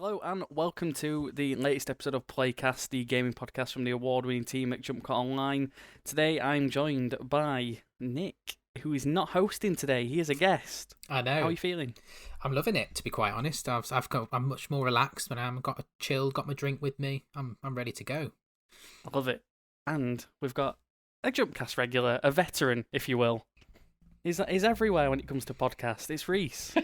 Hello and welcome to the latest episode of PLAYCast, the gaming podcast from the award-winning team at Jump Cut Online. Today I'm joined by Nick, who is not hosting today. He is a guest. I know. How are you feeling? I'm loving it, to be quite honest. I'm much more relaxed when I'm got a chill, got my drink with me. I'm ready to go. I love it. And we've got a Jumpcast regular, a veteran, if you will. He's everywhere when it comes to podcasts. It's Rhys.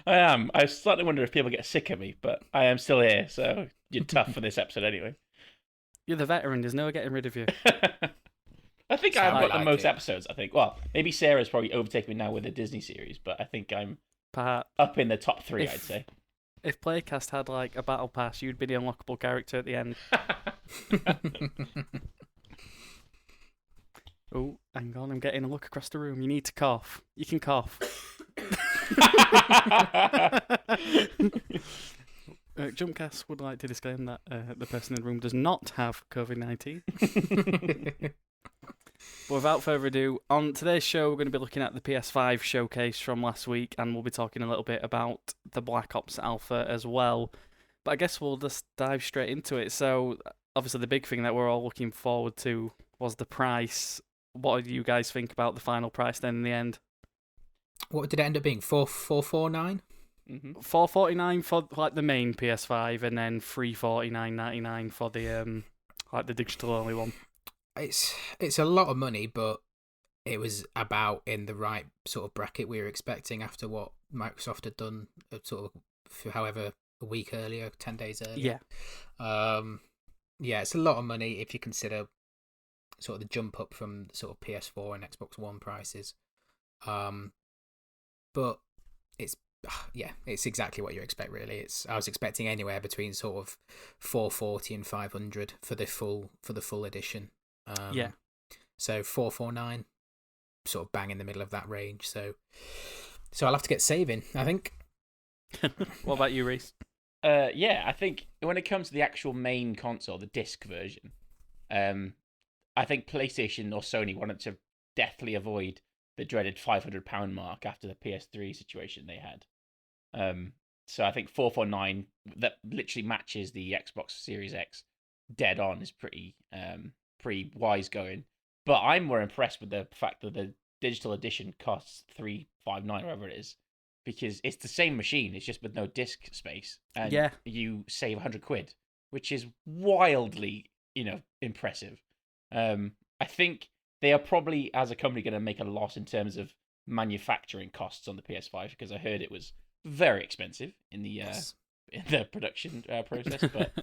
I am. I slightly wonder if people get sick of me, but I am still here, so you're tough for this episode anyway. You're the veteran. There's no getting rid of you. I think I've got the most episodes, I think. Well, maybe Sarah's probably overtaken me now with the Disney series, but I think I'm Perhaps up in the top three, I'd say. If PLAYCast had like a battle pass, you'd be the unlockable character at the end. Oh, hang on, I'm getting a look across the room. You need to cough. You can cough. Jumpcast would like to disclaim that the person in the room does not have COVID-19. But without further ado, on today's show, we're going to be looking at the PS5 showcase from last week, and we'll be talking a little bit about the Black Ops Alpha as well. But I guess we'll just dive straight into it. So, obviously, the big thing that we're all looking forward to was the price. What do you guys think about the final price then in the end? What did it end up being? 449? Mm-hmm. $449 for like the main PS5, and then $349.99 for the like the digital only one. It's a lot of money, but it was about in the right sort of bracket we were expecting after what Microsoft had done, sort of however a week earlier, 10 days earlier. Yeah. Yeah, it's a lot of money if you consider sort of the jump up from sort of PS4 and Xbox One prices. But it's exactly what you expect really. I was expecting anywhere between sort of 440 and 500 for the full edition. Yeah. So 449, sort of bang in the middle of that range. So I'll have to get saving, I think. What about you, Rhys? Yeah, I think when it comes to the actual main console, the disc version, I think PlayStation or Sony wanted to deathly avoid the dreaded £500 mark after the PS3 situation they had. So I think 449 that literally matches the Xbox Series X dead on is pretty wise going. But I'm more impressed with the fact that the digital edition costs $359 or whatever it is, because it's the same machine, it's just with no disc space, and you save £100, which is wildly, impressive. I think they are probably, as a company, going to make a loss in terms of manufacturing costs on the PS5, because I heard it was very expensive in the production process. But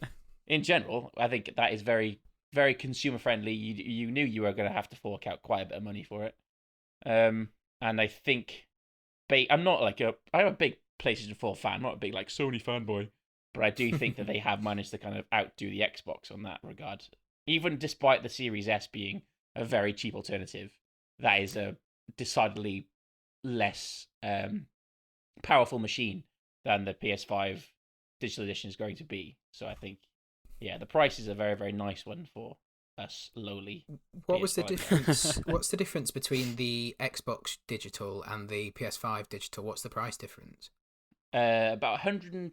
in general, I think that is very, very consumer friendly. You knew you were going to have to fork out quite a bit of money for it. And I think I'm a big PlayStation 4 fan, not a big like Sony fanboy, but I do think that they have managed to kind of outdo the Xbox on that regard. Even despite the Series S being a very cheap alternative, that is a decidedly less powerful machine than the PS5 digital edition is going to be. So I think, the price is a very, very nice one for us lowly. What was the difference? What's the difference between the Xbox digital and the PS5 digital? What's the price difference? About £110.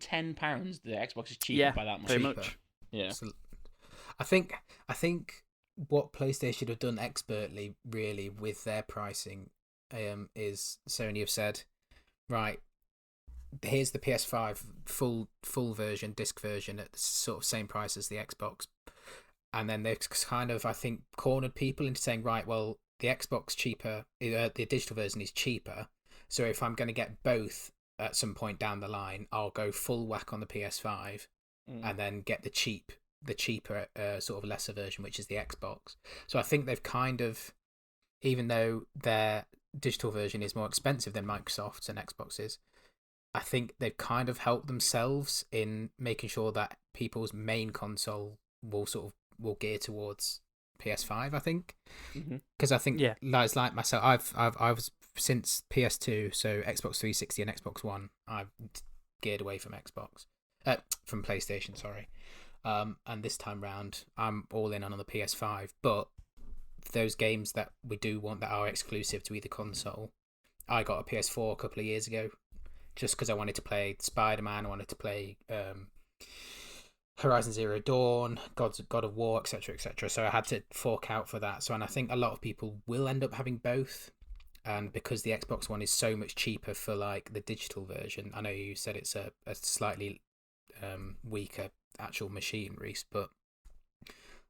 The Xbox is cheaper by that much. Pretty much. Yeah. So, I think what PlayStation have done expertly, really, with their pricing, is Sony have said, right, here's the PS5 full version, disc version at the sort of same price as the Xbox, and then they've kind of, I think, cornered people into saying, right, well, the Xbox cheaper, the digital version is cheaper, so if I'm going to get both at some point down the line, I'll go full whack on the PS5 and then get the cheaper sort of lesser version, which is the Xbox. So I think they've kind of, even though their digital version is more expensive than Microsoft's and Xbox's, I think they've kind of helped themselves in making sure that people's main console will gear towards PS5. I think, because I think guys like myself, I was since PS2, so Xbox 360 and Xbox One, I've geared away from from PlayStation. Sorry. And this time round, I'm all in on the PS5. But those games that we do want that are exclusive to either console, I got a PS4 a couple of years ago, just because I wanted to play Spider-Man, I wanted to play Horizon Zero Dawn, God of War, etc., etc. So I had to fork out for that. So, and I think a lot of people will end up having both. And because the Xbox One is so much cheaper for like the digital version, I know you said it's a slightly weaker actual machine, Rhys, but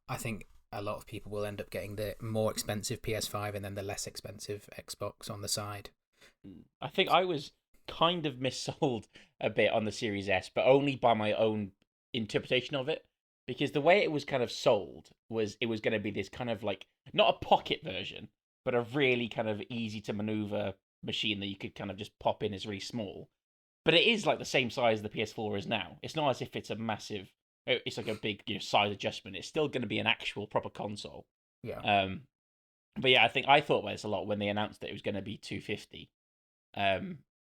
I think a lot of people will end up getting the more expensive PS5 and then the less expensive Xbox on the side. I think I was kind of missold a bit on the Series S, but only by my own interpretation of it, because the way it was kind of sold was it was going to be this kind of like, not a pocket version, but a really kind of easy to maneuver machine that you could kind of just pop in. Is really small, but it is like the same size as the PS4 is now. It's not as if it's a massive, it's like a big size adjustment. It's still going to be an actual proper console. Yeah. But yeah, I thought about this a lot when they announced that it was going to be $250.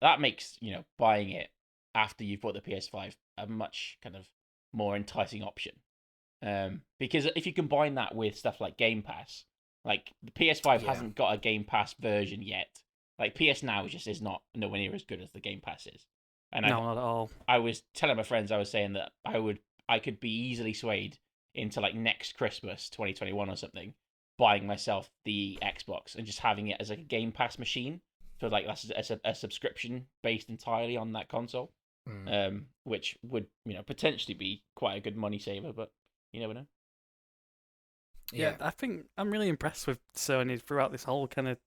That makes, buying it after you've bought the PS5 a much kind of more enticing option. Because if you combine that with stuff like Game Pass, like the PS5 hasn't got a Game Pass version yet. Like PS Now is not nowhere near as good as the Game Pass is. And no, not at all. I was telling my friends, I was saying that I could be easily swayed into like next Christmas 2021 or something, buying myself the Xbox and just having it as like a Game Pass machine. So like that's a subscription based entirely on that console, which would potentially be quite a good money saver, but you never know. Yeah, I think I'm really impressed with Sony throughout this whole kind of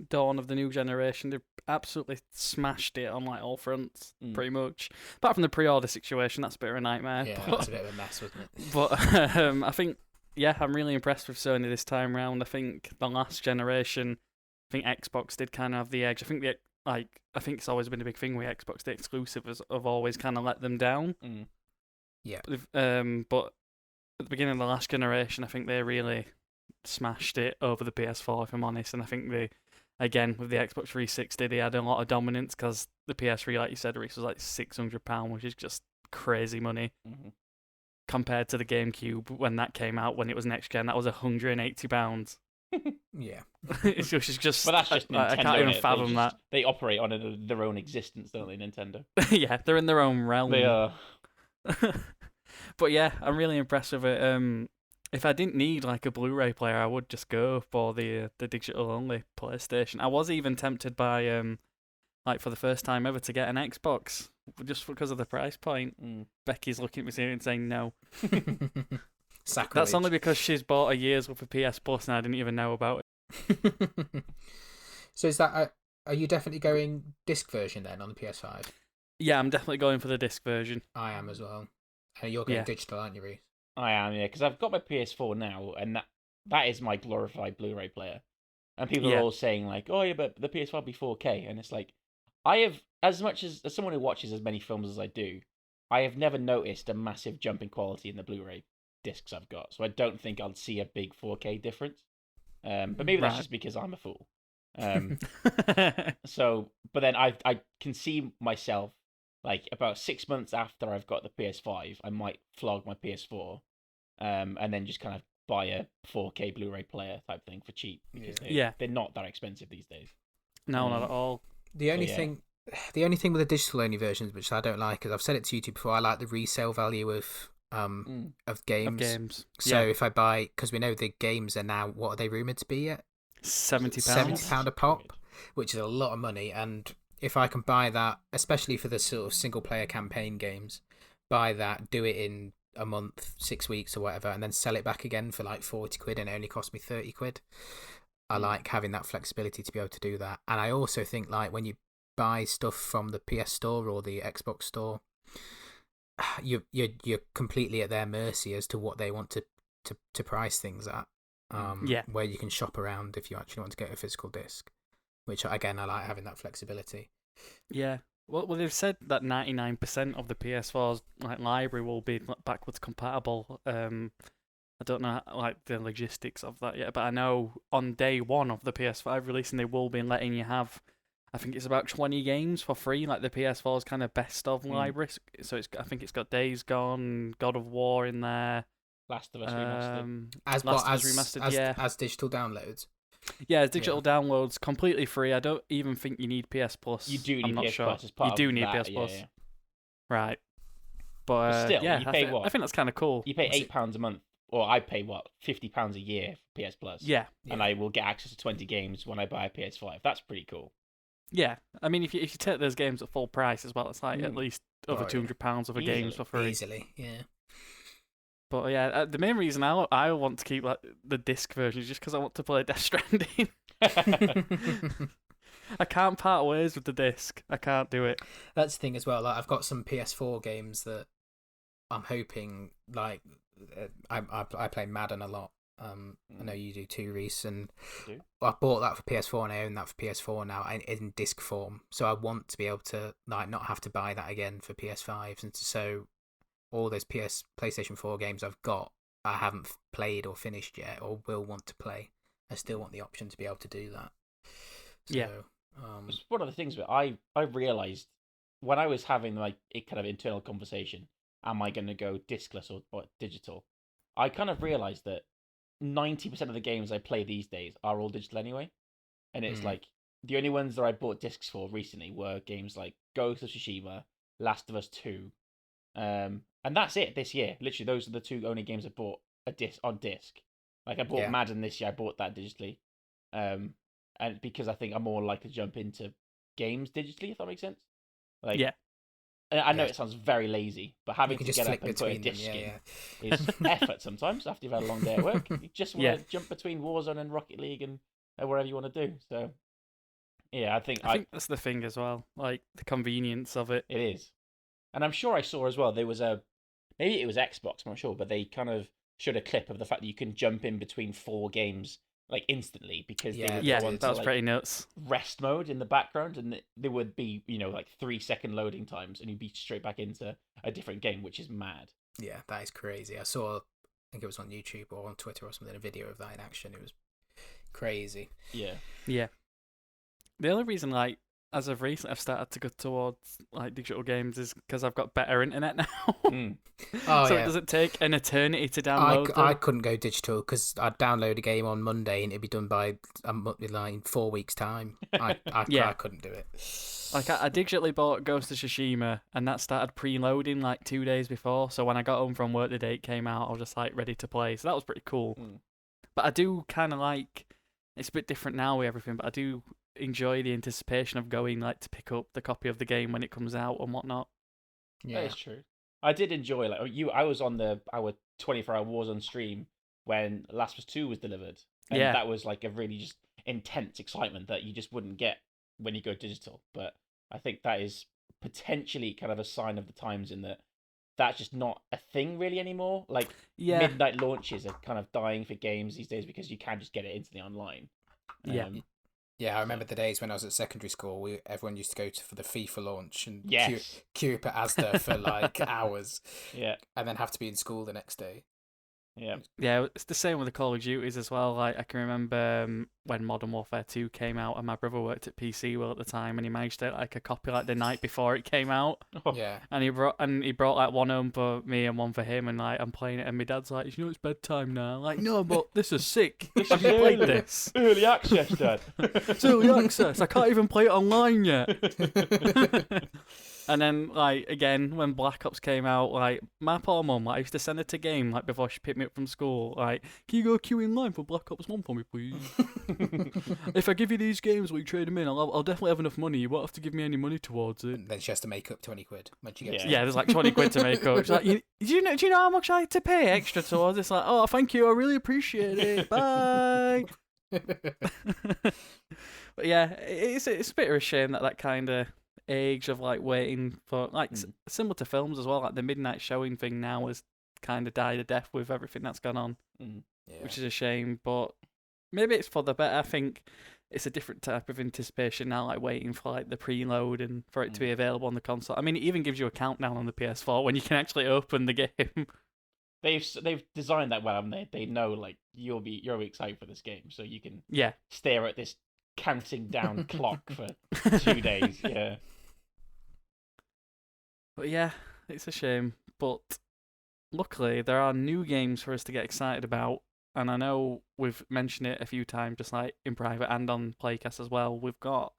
dawn of the new generation. They've absolutely smashed it on like all fronts, pretty much. Apart from the pre-order situation, that's a bit of a nightmare. Yeah, that's a bit of a mess, wasn't it? But I think, I'm really impressed with Sony this time round. I think the last generation, I think Xbox did kind of have the edge. I think I think it's always been a big thing with Xbox. The exclusives have always kind of let them down. Yeah. But at the beginning of the last generation, I think they really smashed it over the PS4, if I'm honest. And I think again, with the Xbox 360, they had a lot of dominance because the PS3, like you said, Rhys, was like £600, which is just crazy money. Compared to the GameCube when that came out, when it was next gen, that was £180. Yeah. It's just, but that's just Nintendo. I can't even fathom that. They operate on their own existence, don't they, Nintendo? Yeah, they're in their own realm. They are. But yeah, I'm really impressed with it. If I didn't need like a Blu-ray player, I would just go for the digital only PlayStation. I was even tempted by like for the first time ever to get an Xbox just because of the price point. Becky's looking at me and saying no. Sacrilege. That's only because she's bought a year's worth of PS Plus and I didn't even know about it. So is that are you definitely going disc version then on the PS5? Yeah, I'm definitely going for the disc version. I am as well. You're going digital, aren't you, Rhys? I am, yeah, because I've got my PS4 now, and that is my glorified Blu-ray player. And people are all saying like, "Oh yeah, but the PS5 will be 4K," and it's like, I have, as much as someone who watches as many films as I do, I have never noticed a massive jump in quality in the Blu-ray discs I've got. So I don't think I'll see a big 4K difference. But maybe that's just because I'm a fool. But then I can see myself, like about 6 months after I've got the PS5, I might flog my PS4, and then just kind of buy a 4K Blu-ray player type thing for cheap because they're not that expensive these days. No, not at all. The only thing with the digital only versions, which I don't like, is I've said it to you two before, I like the resale value of games. So if I buy, because we know the games are now, what are they rumoured to be at? £70. £70 a pop, which is a lot of money. And if I can buy that, especially for the sort of single player campaign games, buy that, do it in a month, 6 weeks or whatever, and then sell it back again for like 40 quid and it only cost me 30 quid. I like having that flexibility to be able to do that. And I also think like when you buy stuff from the PS Store or the Xbox Store, you're completely at their mercy as to what they want to price things at. Where you can shop around if you actually want to get a physical disc, which again I like having that flexibility. Yeah. Well, they've said that 99% of the PS4's like library will be backwards compatible. I don't know like the logistics of that yet, but I know on day one of the PS5 releasing they will be letting you have, I think it's about 20 games for free, like the PS4's kind of best of library. So I think it's got Days Gone, God of War in there. Last of Us Remastered. As digital downloads. Yeah, as digital downloads, completely free. I don't even think you need PS Plus. You do need I'm not PS sure. Plus as part you do of need that, PS Plus. Right. But still, yeah, you pay what? I think that's kind of cool. You pay £8 a month, or I pay what, £50 a year for PS Plus. Yeah, and I will get access to 20 games when I buy a PS5. That's pretty cool. yeah. I mean, if you take those games at full price as well, it's like at least over £200 of a games for free. Easily, yeah. But yeah, the main reason I want to keep like the disc version is just because I want to play Death Stranding. I can't part ways with the disc. I can't do it. That's the thing as well. Like, I've got some PS4 games that I'm hoping, like, I play Madden a lot. I know you do too, Rhys, and I bought that for PS4 and I own that for PS4 now in disc form. So I want to be able to like not have to buy that again for PS5s, and so all those PlayStation 4 games I've got, I haven't played or finished yet, or will want to play. I still want the option to be able to do that. So, yeah. It's one of the things where I realized when I was having like a kind of internal conversation, am I going to go discless or digital? I kind of realized that 90% of the games I play these days are all digital anyway. And it's like the only ones that I bought discs for recently were games like Ghost of Tsushima, Last of Us 2. And that's it this year. Literally, those are the two only games I bought on disc. Like I bought Madden this year, I bought that digitally. And because I think I'm more likely to jump into games digitally, if that makes sense. Like, yeah. I know it sounds very lazy, but having to get up and put a them, disc in is effort sometimes after you've had a long day at work. You just want to jump between Warzone and Rocket League and wherever you want to do. So, yeah, I think that's the thing as well, like the convenience of it. It is. And I'm sure I saw as well, there was maybe it was Xbox, I'm not sure, but they kind of showed a clip of the fact that you can jump in between 4 games like instantly because they would go on that was pretty nuts. Rest mode in the background, and there would be like 3-second loading times, and you'd be straight back into a different game, which is mad. Yeah, that is crazy. I think it was on YouTube or on Twitter or something, a video of that in action. It was crazy. Yeah. The only reason, like, as of recently, I've started to go towards like digital games is because I've got better internet now. So it doesn't take an eternity to download them. I couldn't go digital because I'd download a game on Monday and it'd be done by in 4 weeks' time. I couldn't do it. Like I digitally bought Ghost of Tsushima and that started preloading like 2 days before. So when I got home from work the day it came out, I was just like ready to play. So that was pretty cool. But I do kind of like, it's a bit different now with everything, but I do enjoy the anticipation of going like to pick up the copy of the game when it comes out and whatnot. Yeah, that is true. I did enjoy I was on our 24-hour Warzone stream when Last of Us 2 was delivered, and that was like a really just intense excitement that you just wouldn't get when you go digital. But I think that is potentially kind of a sign of the times in that that's just not a thing really anymore. Like midnight launches are kind of dying for games these days because you can just get it instantly online. Yeah, I remember the days when I was at secondary school. Everyone used to go for the FIFA launch and queue up at Asda for like hours. Yeah, and then have to be in school the next day. Yeah, it's the same with the Call of Duties as well. Like I can remember when Modern Warfare 2 came out, and my brother worked at PC World at the time, and he managed to get like a copy like the night before it came out. Yeah, and he brought like one home for me and one for him, and like I'm playing it, and my dad's like, "You know, it's bedtime now." I'm like, no, but this is sick. Have you played this? Early access, Dad. It's early access. I can't even play it online yet. And then, like, again, when Black Ops came out, like, my poor mum, like, I used to send her to game, like, before she picked me up from school. Like, can you go queue in line for Black Ops 1 for me, please? If I give you these games, will you trade them in? I'll definitely have enough money. You won't have to give me any money towards it. And then she has to make up 20 quid when she gets Yeah, there's like 20 quid to make up. She's like, do you know how much I had to pay extra towards? It's like, oh, thank you, I really appreciate it. Bye. But yeah, it's a bit of a shame that kind of age of like waiting for like similar to films as well, like the midnight showing thing now has kind of died a death with everything that's gone on, which is a shame, but maybe it's for the better. I think it's a different type of anticipation now, like waiting for like the preload and for it to be available on the console. I mean, it even gives you a countdown on the PS4 when you can actually open the game. They've designed that well, haven't they? They know like you'll be excited for this game, so you can stare at this counting down clock for 2 days. Yeah. But yeah, it's a shame. But luckily, there are new games for us to get excited about. And I know we've mentioned it a few times, just like in private and on PLAYCast as well. We've got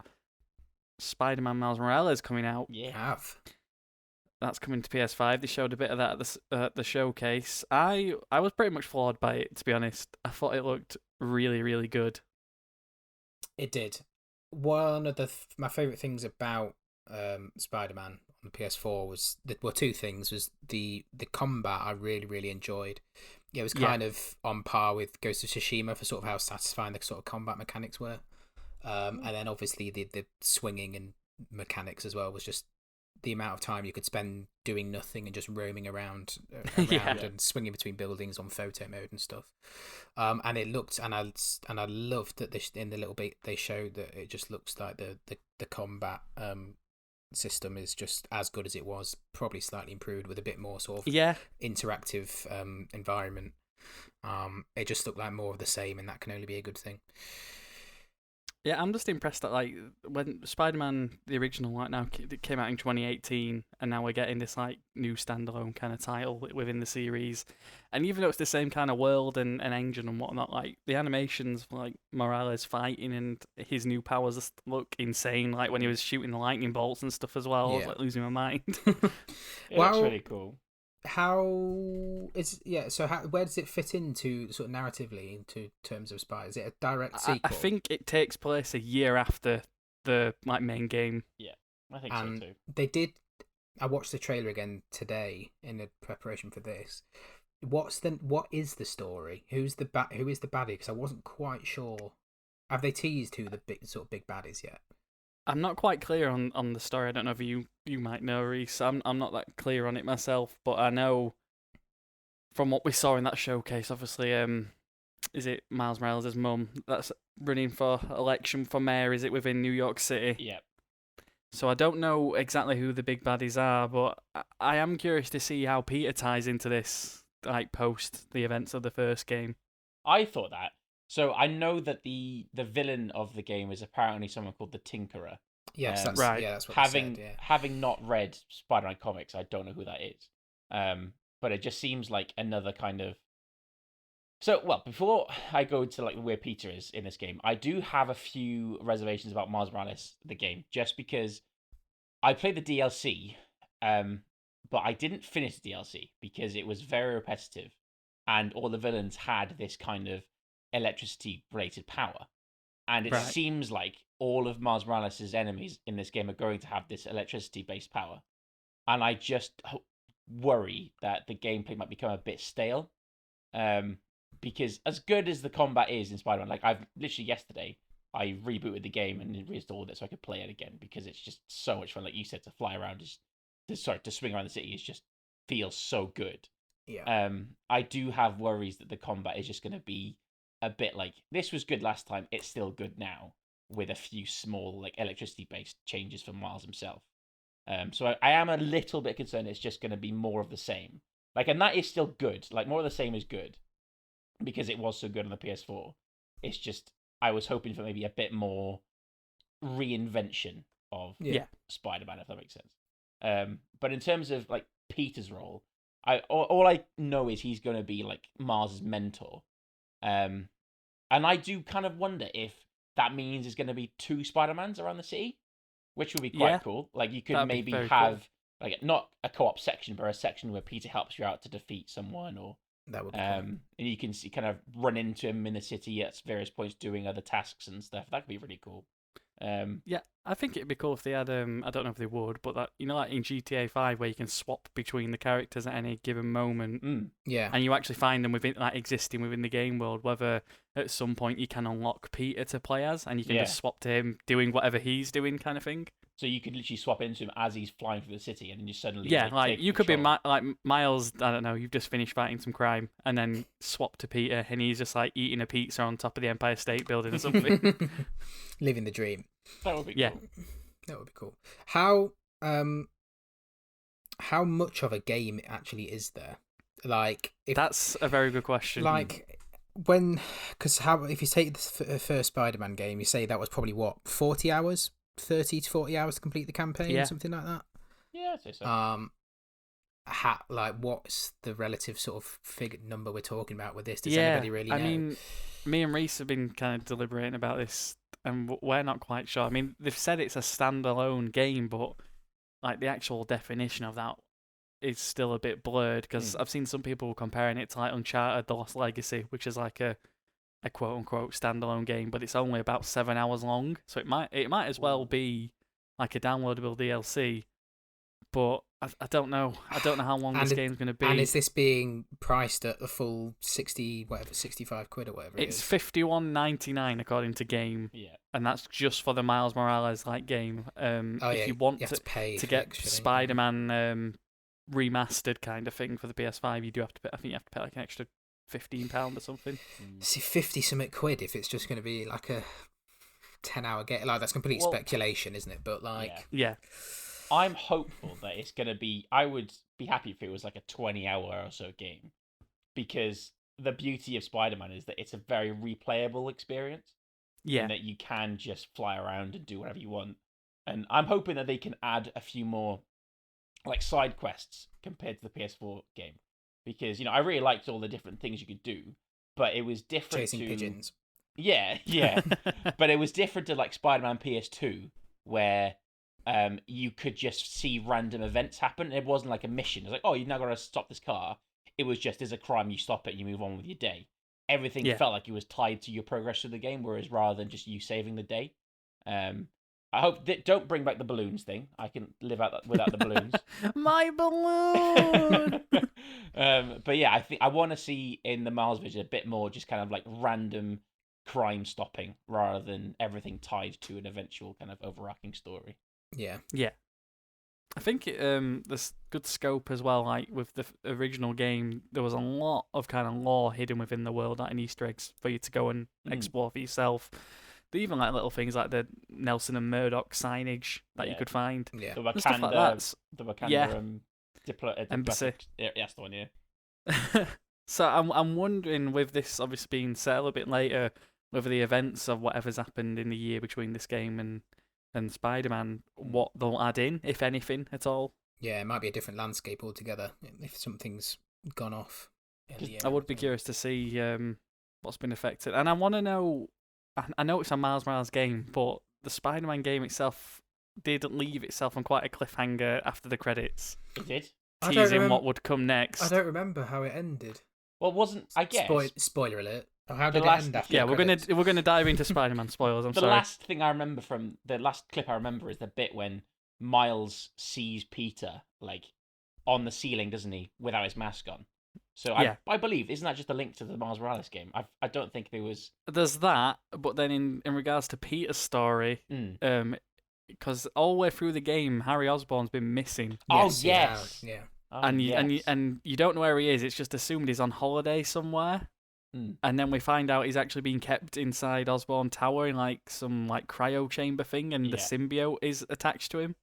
Spider-Man Miles Morales coming out. Yeah. Have. that's coming to PS5. They showed a bit of that at the showcase. I was pretty much floored by it, to be honest. I thought it looked really, really good. It did. One of my favourite things about Spider-Man on the PS4 was two things. Was the combat I really, really enjoyed. Yeah, it was kind of on par with Ghost of Tsushima for sort of how satisfying the sort of combat mechanics were. And then obviously the swinging and mechanics as well was just the amount of time you could spend doing nothing and just roaming around and swinging between buildings on photo mode and stuff. And it looked, and I loved that in the little bit they showed that it just looks like the combat system is just as good as it was, probably slightly improved with a bit more sort of interactive environment. It just looked like more of the same, and that can only be a good thing. Yeah, I'm just impressed that like when Spider-Man the original now it came out in 2018, and now we're getting this like new standalone kind of title within the series, and even though it's the same kind of world and engine and whatnot, like the animations like Morales fighting and his new powers just look insane. Like when he was shooting the lightning bolts and stuff as well, I was like losing my mind. It looks really cool. So where does it fit into sort of narratively into terms of Spy? Is it a direct sequel? I think it takes place a year after the like main game. Yeah, I think so too. I watched the trailer again today in the preparation for this. What is the story? Who is the baddie? Because I wasn't quite sure. Have they teased who the big baddies yet? I'm not quite clear on the story. I don't know if you might know, Rhys. I'm not that clear on it myself, but I know from what we saw in that showcase, obviously, is it Miles Morales' mum that's running for election for mayor? Is it within New York City? Yeah. So I don't know exactly who the big baddies are, but I am curious to see how Peter ties into this, like post the events of the first game. I thought that. So I know that the villain of the game is apparently someone called the Tinkerer. Yes, that's right. Yeah, that's what having not read Spider-Man comics, I don't know who that is. But it just seems like another kind of. So, well, before I go to like where Peter is in this game, I do have a few reservations about Miles Morales, the game, just because I played the DLC, but I didn't finish the DLC because it was very repetitive, and all the villains had this kind of electricity-related power, and it seems like all of Miles Morales' enemies in this game are going to have this electricity-based power, and I just worry that the gameplay might become a bit stale, because as good as the combat is in Spider-Man, like I've literally yesterday I rebooted the game and reinstalled it so I could play it again because it's just so much fun. Like you said, to fly around, to swing around the city, it just feels so good. Yeah. I do have worries that the combat is just going to be a bit like this was good last time, it's still good now, with a few small like electricity based changes for Miles himself. So I am a little bit concerned it's just going to be more of the same. Like, and that is still good. Like, more of the same is good because it was so good on the PS4. It's just I was hoping for maybe a bit more reinvention of Spider-Man, if that makes sense. But in terms of like Peter's role, all I know is he's going to be like Miles' mentor. And I do kind of wonder if that means there's going to be 2 Spider-Mans around the city, which would be quite cool. Like you could maybe have like not a co-op section, but a section where Peter helps you out to defeat someone, or that would be and you can see, kind of run into him in the city at various points doing other tasks and stuff. That could be really cool. Yeah, I think it'd be cool if they had. I don't know if they would, but that like in GTA 5 where you can swap between the characters at any given moment. Yeah, and you actually find them within existing within the game world. Whether at some point you can unlock Peter to play as, and you can just swap to him doing whatever he's doing, kind of thing. So you could literally swap into him as he's flying through the city, and then you suddenly like you could be like Miles. I don't know. You've just finished fighting some crime, and then swap to Peter, and he's just like eating a pizza on top of the Empire State Building or something. Living the dream. That would be cool. That would be cool. How much of a game actually is there? Like, that's a very good question. Like, if you take the first Spider-Man game, you say that was probably 40 hours, 30 to 40 hours to complete the campaign, something like that. Yeah, I'd say so. What's the relative sort of number we're talking about with this? Does anybody really know? I mean, me and Rhys have been kind of deliberating about this, and we're not quite sure. I mean, they've said it's a standalone game, but like the actual definition of that, is still a bit blurred because I've seen some people comparing it to like Uncharted: The Lost Legacy, which is like a quote unquote standalone game, but it's only about 7 hours long, so it might as well be like a downloadable DLC. But I don't know. I don't know how long this game's going to be. And is this being priced at the full 65 quid or whatever? It's $51.99 according to Game, and that's just for the Miles Morales like game. If you want to get Spider-Man remastered kind of thing for the PS5, you do have to pay. I think you have to pay like an extra £15 or something. See, 50 something quid if it's just going to be like a 10-hour game. Like that's complete speculation, isn't it? But like, yeah. I'm hopeful that it's going to be... I would be happy if it was like a 20-hour or so game, because the beauty of Spider-Man is that it's a very replayable experience. Yeah. And that you can just fly around and do whatever you want. And I'm hoping that they can add a few more like side quests compared to the PS4 game. Because, I really liked all the different things you could do, but it was different Chasing pigeons. Yeah. But it was different to like Spider-Man PS2, where... you could just see random events happen. It wasn't like a mission. It was like, oh, you've now got to stop this car. It was just, there's a crime, you stop it, and you move on with your day. Everything felt like it was tied to your progress through the game, whereas rather than just you saving the day. I hope that don't bring back the balloons thing. I can live out without the balloons. My balloon! But yeah, I want to see in the Miles Vision a bit more just kind of like random crime stopping rather than everything tied to an eventual kind of overarching story. Yeah. I think there's good scope as well. Like with the original game, there was a lot of kind of lore hidden within the world, like an Easter eggs for you to go and explore for yourself. But even like little things like the Nelson and Murdoch signage that you could find. Yeah. The Wakanda, stuff like that. The Wakanda embassy. Yeah, that's the one. Yeah. So I'm wondering, with this obviously being set a little bit later, whether the events of whatever's happened in the year between this game and Spider-Man, what they'll add in, if anything, at all. Yeah, it might be a different landscape altogether if something's gone off. I would be curious to see what's been affected. And I want to know, I know it's a Miles Morales game, but the Spider-Man game itself did leave itself on quite a cliffhanger after the credits. It did? Teasing what would come next. I don't remember how it ended. Well, it wasn't, I guess. Spoiler alert. How did it end after the credits? we're gonna dive into Spider-Man spoilers. I'm sorry. The last thing I remember from the last clip I remember is the bit when Miles sees Peter like on the ceiling, doesn't he, without his mask on? So I believe, isn't that just a link to the Miles Morales game? I don't think there was. There's that, but then in regards to Peter's story, because all the way through the game, Harry Osborn's been missing. Yes. Yeah. And you don't know where he is. It's just assumed he's on holiday somewhere. And then we find out he's actually being kept inside Osborn Tower in like some like cryo chamber thing, and the symbiote is attached to him.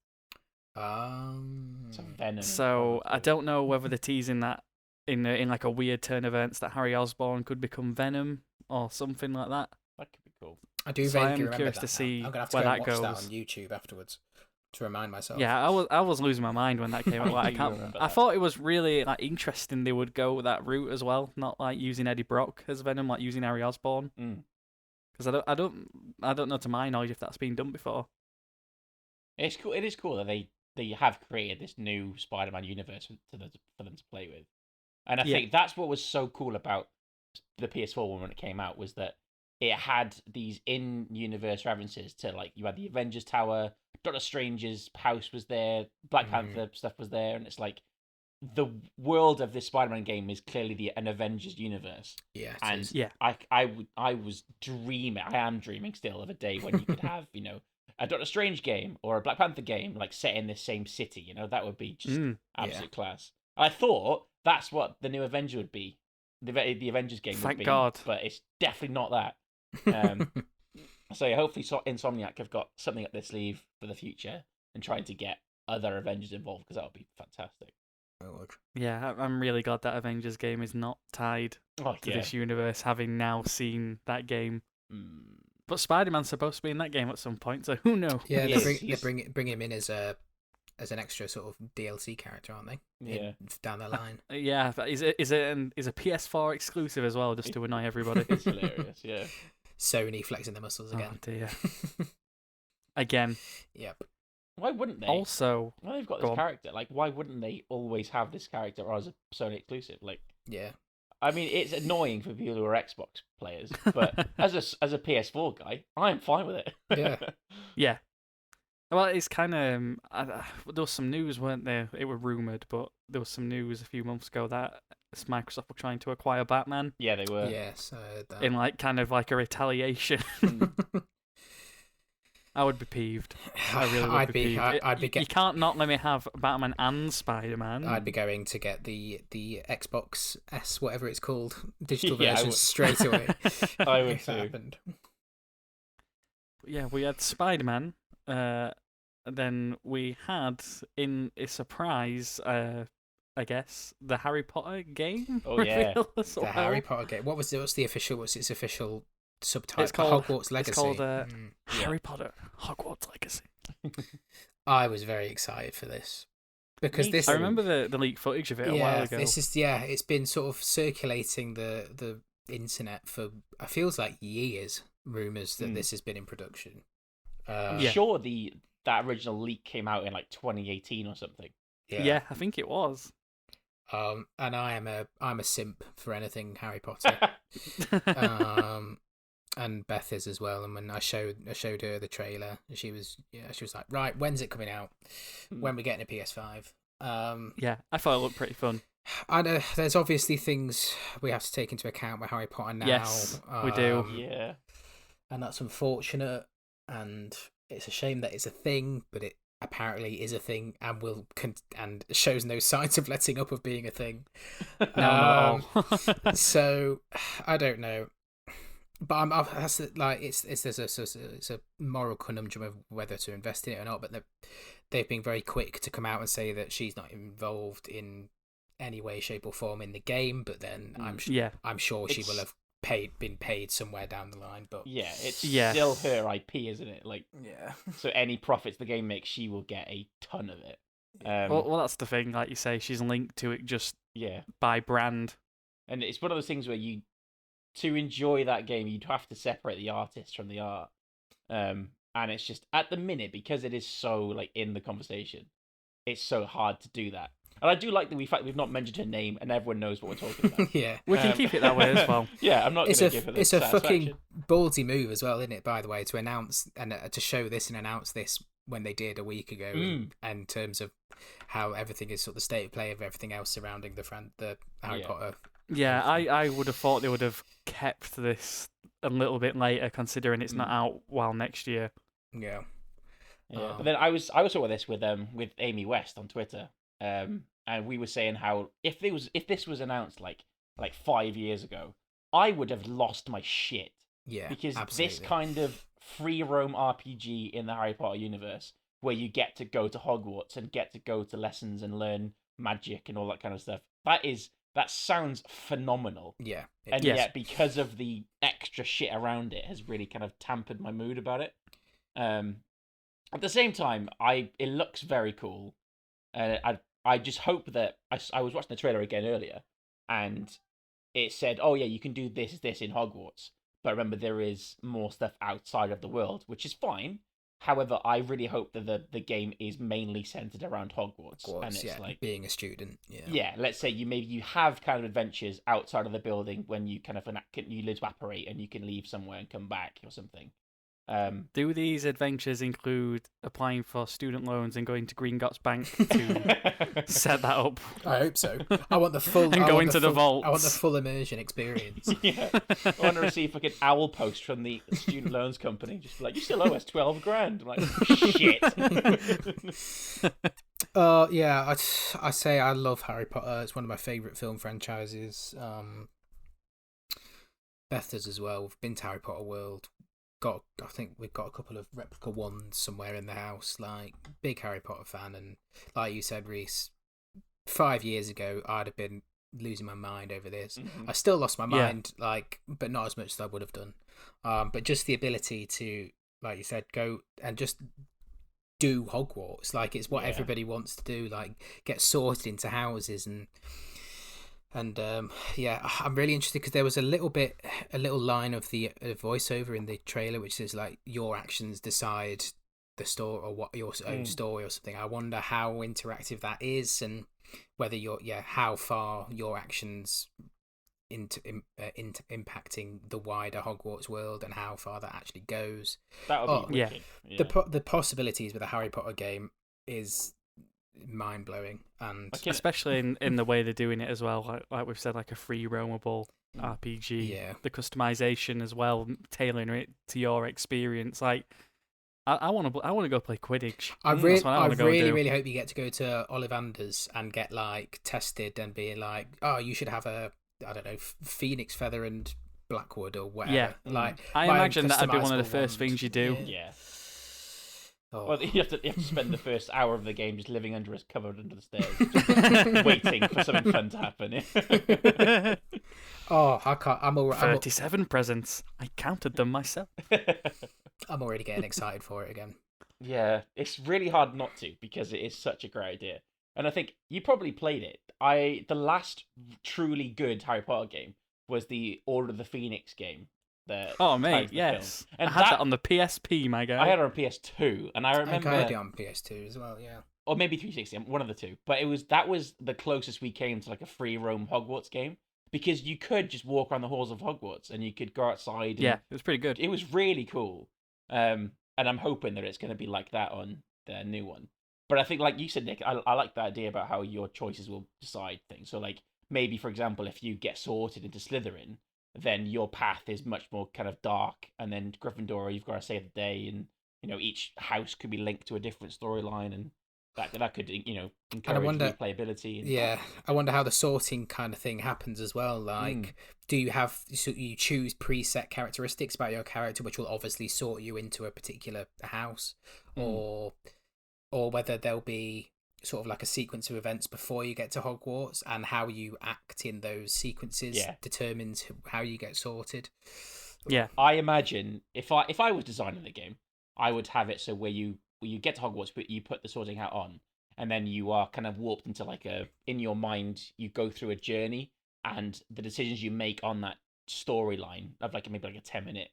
Venom. So I don't know whether they're teasing that in like a weird turn of events that Harry Osborn could become Venom or something like that. That could be cool. I do so vaguely I am curious that to see I'm gonna have to where go that and goes. watch that on YouTube afterwards to remind myself. Yeah, I was losing my mind when that came out. Like, I thought it was really like interesting they would go that route as well, not like using Eddie Brock as Venom, like using Harry Osborn. Because I don't know to my knowledge if that's been done before. It's cool. It is cool that they have created this new Spider-Man universe for them to play with, and I think that's what was so cool about the PS4 one when it came out, was that it had these in-universe references to, like, you had the Avengers Tower, Doctor Strange's house was there, Black Panther stuff was there, and it's like the world of this Spider-Man game is clearly an Avengers universe. Yeah, and I was dreaming. I am dreaming still of a day when you could have a Doctor Strange game or a Black Panther game like set in this same city. That would be just absolute class. I thought that's what the new Avenger would be. The Avengers game would be. Thank God. But it's definitely not that. So yeah, hopefully Insomniac have got something up their sleeve for the future and trying to get other Avengers involved, because that would be fantastic. Yeah, I'm really glad that Avengers game is not tied to this universe, having now seen that game. But Spider-Man's supposed to be in that game at some point, so who knows? Yeah, they bring him in as an extra sort of DLC character, aren't they? Yeah. Down the line. Yeah, is a PS4 exclusive as well, just to annoy everybody. It's hilarious, yeah. Sony flexing their muscles again. Oh dear. Again. Yep. Why wouldn't they? Also, Well, they've got go this on. character. Like, why wouldn't they always have this character as a Sony exclusive? Like, Yeah. I mean, it's annoying for people who are Xbox players, but as a PS4 guy, I'm fine with it. Yeah. Yeah. Well, it's kind of there was some news, weren't there? It were rumored, but there was some news a few months ago that Microsoft were trying to acquire Batman Yeah, they were. Yes, I heard that. in like kind of like a retaliation. Mm. I would be peeved. I really would I'd be peeved. I'd be You can't not let me have Batman and Spider-Man. I'd be going to get the Xbox S, whatever it's called, digital Yeah, I version would. straight away. I would if that too. happened. Yeah, we had Spider-Man. Then we had in a surprise, I guess, the Harry Potter game. Oh, yeah. reveal as The well. Harry Potter game. What's its official subtitle? It's called Hogwarts Legacy. It's called Mm. Harry Potter Hogwarts Legacy. I was very excited for this because Me this. too. I remember the leaked footage of it a while ago. This is it's been sort of circulating the internet for it feels like years. Rumors that this has been in production. I'm Yeah. sure that original leak came out in like 2018 or something. Yeah, I think it was. And I'm a simp for anything Harry Potter. And Beth is as well. And when I showed her the trailer, she was like, right, when's it coming out? When we getting a PS5? Yeah, I thought it looked pretty fun. I know there's obviously things we have to take into account with Harry Potter now. Yes, we do. Yeah. And that's unfortunate. And it's a shame that it's a thing, but it apparently is a thing, and and shows no signs of letting up of being a thing. No, So I don't know, but that's like it's a moral conundrum of whether to invest in it or not. But they've been very quick to come out and say that she's not involved in any way, shape, or form in the game. But then I'm sure she will have been paid somewhere down the line. But Yeah, it's Yeah. still her IP, isn't it? Like, yeah, so any profits the game makes, she will get a ton of it. well, that's the thing. Like you say, she's linked to it just Yeah, by brand. and it's one of those things where to enjoy that game, you'd have to separate the artist from the art. And it's just at the minute, because it is so like in the conversation, it's so hard to do that. And I do like that we've not mentioned her name, and everyone knows what we're talking about. yeah. We can keep it that way as well. Yeah, I'm not going to give her the It's a fucking satisfaction. ballsy move as well, isn't it? By the way, to announce and to show this and announce this when they did a week ago, in terms of how everything is sort of the state of play of everything else surrounding the Harry Potter. Yeah, I would have thought they would have kept this a little bit later, considering it's not out while next year. Yeah. Yeah, but then I was talking about this with Amy West on Twitter, and we were saying how if this was announced like 5 years ago, I would have lost my shit. Yeah, Because absolutely. this kind of free roam RPG in the Harry Potter universe, where you get to go to Hogwarts and get to go to lessons and learn magic and all that kind of stuff, that sounds phenomenal. Yeah. And Yes. yet, because of the extra shit around it, has really kind of tampered my mood about it. At the same time, it looks very cool. I just hope that I was watching the trailer again earlier, and it said, "Oh yeah, you can do this in Hogwarts." But remember, there is more stuff outside of the world, which is fine. However, I really hope that the game is mainly centered around Hogwarts, and it's yeah, like being a student. Yeah. yeah, let's say you have kind of adventures outside of the building when you kind of you live apparate and you can leave somewhere and come back or something. Do these adventures include applying for student loans and going to Gringotts Bank to set that up? I hope so. I want the full And I go want into the the full- I want vaults. the full immersion experience. Yeah, I want to receive like an owl post from the student loans company, just be like, you still owe us 12 grand. I'm like, shit. Yeah, I say I love Harry Potter. It's one of my favourite film franchises. Beth does as well. We've been to Harry Potter World. I think we've got a couple of replica wands somewhere in the house. Like, big Harry Potter fan, and like you said, Rhys, 5 years ago I'd have been losing my mind over this. Mhm. I still lost my Yeah. mind, like, but not as much as I would have done. But just the ability to, like you said, go and just do Hogwarts, like it's what Yeah. everybody wants to do, like get sorted into houses and yeah, I'm really interested because there was a little line of the voiceover in the trailer which says like your actions decide the store or what your own story or something. I wonder how interactive that is, and whether how far your actions into impacting the wider Hogwarts world, and how far that actually goes. That would be wicked. Yeah. The possibilities with a Harry Potter game is mind blowing, and especially in the way they're doing it as well. Like we've said, like a free roamable RPG. Yeah. The customization as well, tailoring it to your experience. Like, I want to go play Quidditch. I really hope you get to go to Ollivander's and get like tested and be like, oh, you should have a, I don't know, phoenix feather and Blackwood or whatever. Yeah. Like, I imagine that'd be one of the first things you do. Yeah. Oh. Well, you have to spend the first hour of the game just living under us, covered under the stairs, just waiting for something fun to happen. Oh, I can't. I'm already 37 presents. I counted them myself. I'm already getting excited for it again. Yeah, it's really hard not to, because it is such a great idea. And I think you probably played it. The last truly good Harry Potter game was the Order of the Phoenix game. Oh, mate, yes. And I had that on the PSP, my guy. I had it on PS2, and I remember... I had it on PS2 as well, yeah. Or maybe 360, one of the two. But that was the closest we came to like a free roam Hogwarts game, because you could just walk around the halls of Hogwarts, and you could go outside. Yeah, it was pretty good. It was really cool. And I'm hoping that it's going to be like that on the new one. But I think, like you said, Nick, I like the idea about how your choices will decide things. So, like, maybe, for example, if you get sorted into Slytherin, then your path is much more kind of dark, and then Gryffindor, you've got to save the day, and each house could be linked to a different storyline, and that could encourage replayability. And I wonder how the sorting kind of thing happens as well. Like, do you you choose preset characteristics about your character, which will obviously sort you into a particular house, or whether there'll be sort of like a sequence of events before you get to Hogwarts, and how you act in those sequences determines how you get sorted. Yeah, I imagine if I was designing the game, I would have it so where you get to Hogwarts, but you put the sorting hat on, and then you are kind of warped into in your mind, you go through a journey, and the decisions you make on that storyline of maybe a 10-minute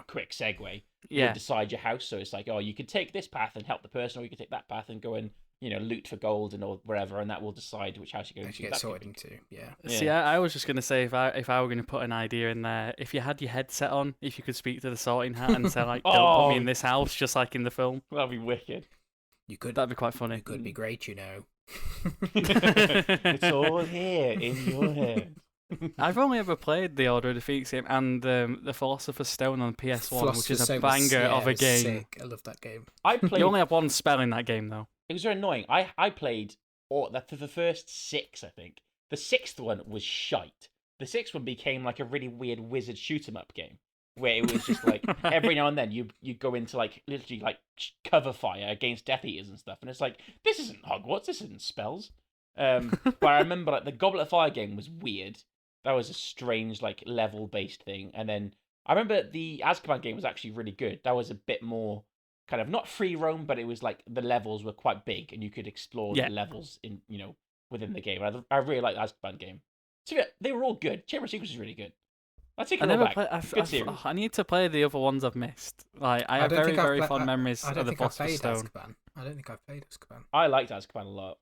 quick segue, you decide your house. So it's like, oh, you could take this path and help the person, or you could take that path and go and loot for gold and or wherever, and that will decide which house you go into. Get sorted into, yeah. See, I was just gonna say, if I were gonna put an idea in there, if you had your headset on, if you could speak to the sorting hat and say like, "Don't put me in this house," just like in the film, that'd be wicked. That'd be quite funny. It could be great, It's all here in your head. I've only ever played the Order of the Phoenix game and the Philosopher's Stone on PS1, which is a banger of a game. Sick. I love that game. You only have one spell in that game, though. It was very annoying. I played the first 6, I think. The 6th one was shite. The 6th one became like a really weird wizard shoot 'em up game, where it was just like every now and then you go into literally cover fire against Death Eaters and stuff, and it's like, this isn't Hogwarts, this isn't spells. But I remember the Goblet of Fire game was weird. That was a strange level based thing, and then I remember the Azkaban game was actually really good. That was a bit more kind of not free roam, but it was the levels were quite big, and you could explore the levels in within the game. I really liked the Azkaban game. So yeah, they were all good. Chamber of Secrets was really good. I take it all back. Good series. I need to play the other ones I've missed. I have very fond memories of the Philosopher's Stone. I don't think I've played Azkaban. I liked Azkaban a lot.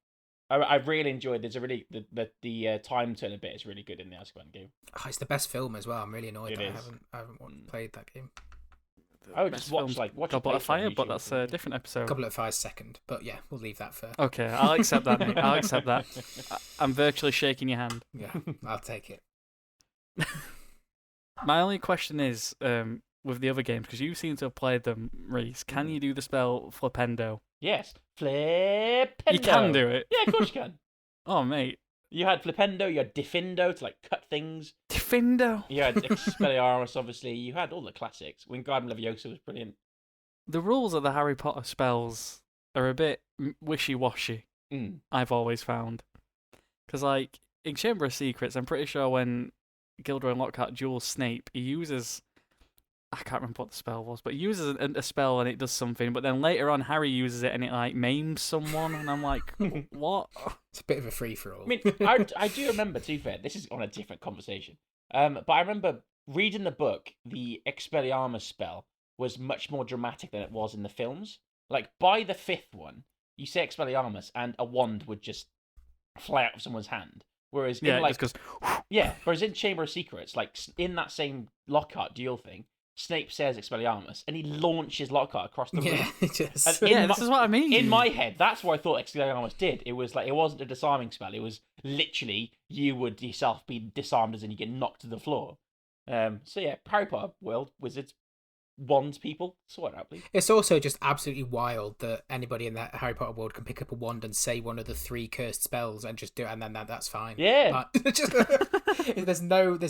I really enjoyed. There's a really the time turner bit is really good in the Azkaban game. Oh, it's the best film as well. I'm really annoyed that I haven't played that game. I would just watch Goblet of Fire, but that's a different episode. Goblet of Fire's second, but yeah, we'll leave that for. Okay, I'll accept that, mate. I'll accept that. I'm virtually shaking your hand. Yeah, I'll take it. My only question is, with the other games, because you seem to have played them, Rhys, can you do the spell Flipendo? Yes, Flipendo. You can do it. Yeah, of course you can. Oh, mate. You had Flipendo, you had Diffindo to cut things. Diffindo? You had Expelliarmus, obviously. You had all the classics. Wingardium Leviosa was brilliant. The rules of the Harry Potter spells are a bit wishy-washy, I've always found. Because, in Chamber of Secrets, I'm pretty sure when Gilderoy Lockhart duels Snape, he uses... I can't remember what the spell was, but he uses a spell and it does something, but then later on Harry uses it and it maims someone, and I'm like, what? It's a bit of a free-for-all. I mean, I do remember, to be fair, this is on a different conversation, but I remember reading the book, the Expelliarmus spell was much more dramatic than it was in the films. Like by the fifth one, you say Expelliarmus, and a wand would just fly out of someone's hand. Whereas in like, just goes. whereas in Chamber of Secrets, like in that same Lockhart duel thing, Snape says Expelliarmus, and he launches Lockhart across the room. Just... this is what I mean. In my head, that's what I thought Expelliarmus did. It was like, it wasn't a disarming spell. It was literally you would yourself be disarmed as in you get knocked to the floor. So yeah, Harry Potter world, wizards, wands, people, sort it out, please. It's also just absolutely wild that anybody in that Harry Potter world can pick up a wand and say one of the 3 cursed spells and just do it, and then that's fine. Yeah. There's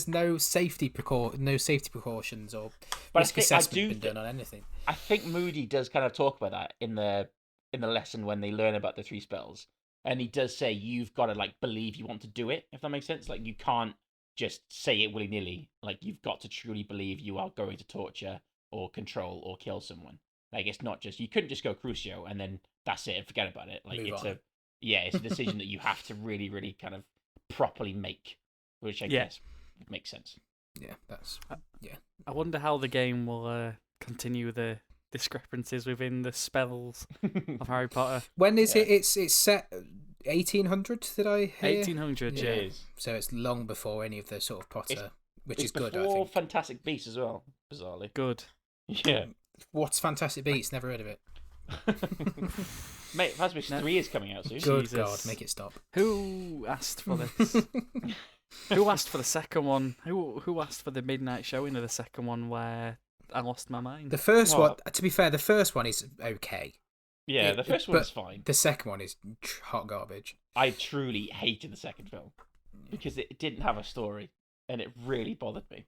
no safety precautions or risk assessment been done on anything. I think Moody does kind of talk about that in the lesson when they learn about the 3 spells, and he does say you've got to like believe you want to do it, if that makes sense. Like you can't just say it willy nilly. Like you've got to truly believe you are going to torture or control or kill someone. Like it's not just, you couldn't just go Crucio and then that's it and forget about it. Like it's a decision that you have to really, really kind of properly make, which I guess makes sense. Yeah, I wonder how the game will continue the discrepancies within the spells of Harry Potter. When is it? It's set 1800. Did I hear? 1800. Yeah. So it's long before any of the sort of Potter, which is good. Before I think. Fantastic Beasts as well. Bizarrely. Good. Yeah. What's Fantastic Beasts? Never heard of it. Mate, Fantastic Beasts 3 is coming out soon. Good Jesus. God, make it stop. Who asked for this? Who asked for the second one? Who asked for the midnight showing of the second one where I lost my mind? The first one, to be fair, the first one is okay. Yeah, the first one's fine. The second one is hot garbage. I truly hated the second film because it didn't have a story and it really bothered me.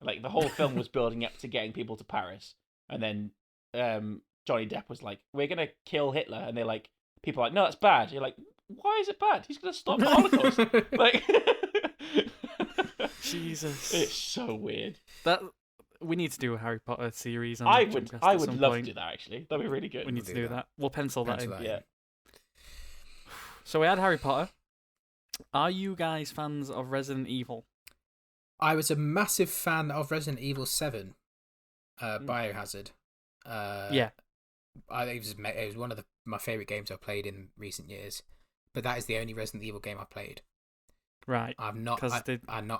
Like the whole film was building up to getting people to Paris, and then Johnny Depp was like, "We're gonna kill Hitler," and they're like, people are like, "No, that's bad." You're like, "Why is it bad? He's gonna stop the Holocaust." Like, Jesus, it's so weird. That we need to do a Harry Potter series. On I Jumpcast would at some love point. to do that. Actually, that'd be really good. We need to do that. We'll pencil that in. Yeah. So we had Harry Potter. Are you guys fans of Resident Evil? I was a massive fan of Resident Evil 7, Biohazard. Yeah. It was one of my favourite games I've played in recent years, but that is the only Resident Evil game I've played. Right. I'm not.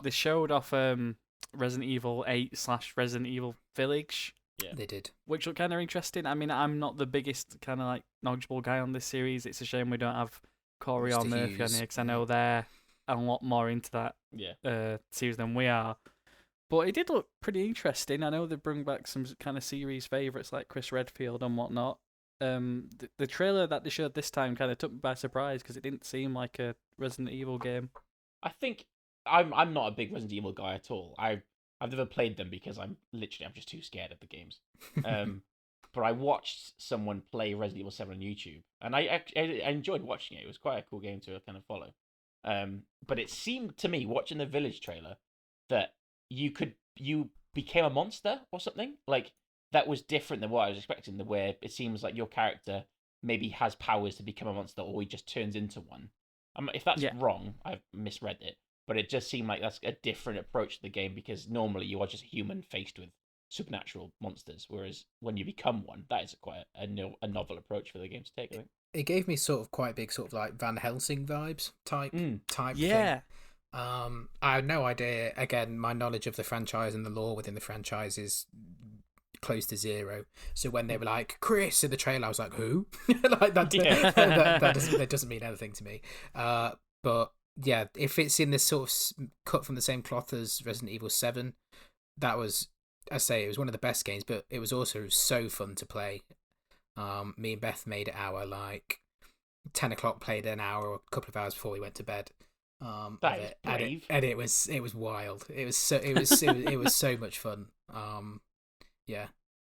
They showed off Resident Evil 8 / Resident Evil Village. Yeah. They did. Which looked kind of interesting. I mean, I'm not the biggest kind of like knowledgeable guy on this series. It's a shame we don't have Corey or Murphy on here because I know they're a lot more into that series than we are. But it did look pretty interesting. I know they bring back some kind of series favourites like Chris Redfield and whatnot. The trailer that they showed this time kind of took me by surprise because it didn't seem like a Resident Evil game. I think I'm not a big Resident Evil guy at all. I've never played them because I'm just too scared of the games. But I watched someone play Resident Evil 7 on YouTube, and I enjoyed watching it. It was quite a cool game to kind of follow. But it seemed to me, watching the Village trailer, that you became a monster or something. Like, that was different than what I was expecting, where it seems like your character maybe has powers to become a monster, or he just turns into one. If that's wrong, I've misread it. But it just seemed like that's a different approach to the game, because normally you are just a human faced with supernatural monsters, whereas when you become one, that is quite a novel approach for the game to take, I think. It gave me sort of quite big sort of like Van Helsing vibes type thing. I had no idea. Again, my knowledge of the franchise and the lore within the franchise is close to zero. So when they were like Chris in the trailer, I was like, who? Like that doesn't mean anything to me. But yeah, if it's in this sort of cut from the same cloth as Resident Evil 7, that was, I say, it was one of the best games, but it was also so fun to play. Me and Beth made it our like 10 o'clock, played an hour or a couple of hours before we went to bed. That is brave. And it was wild. It was so much fun. Yeah,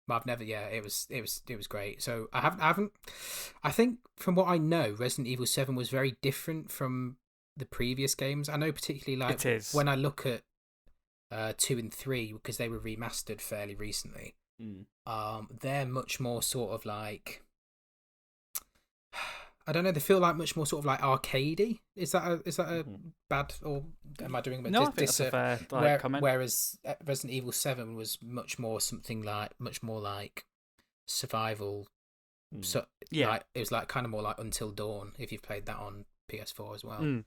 I've never. Yeah, it was great. So I haven't. I think from what I know, Resident Evil 7 was very different from the previous games. I know particularly like when I look at 2 and 3, because they were remastered fairly recently. They're much more sort of like, I don't know, they feel like much more sort of like arcadey. Is that a bad, or am I doing a bit No, I think that's a fair comment. Whereas Resident Evil 7 was much more like survival So Yeah. like, it was like kind of more like Until Dawn if you've played that on PS4 as well.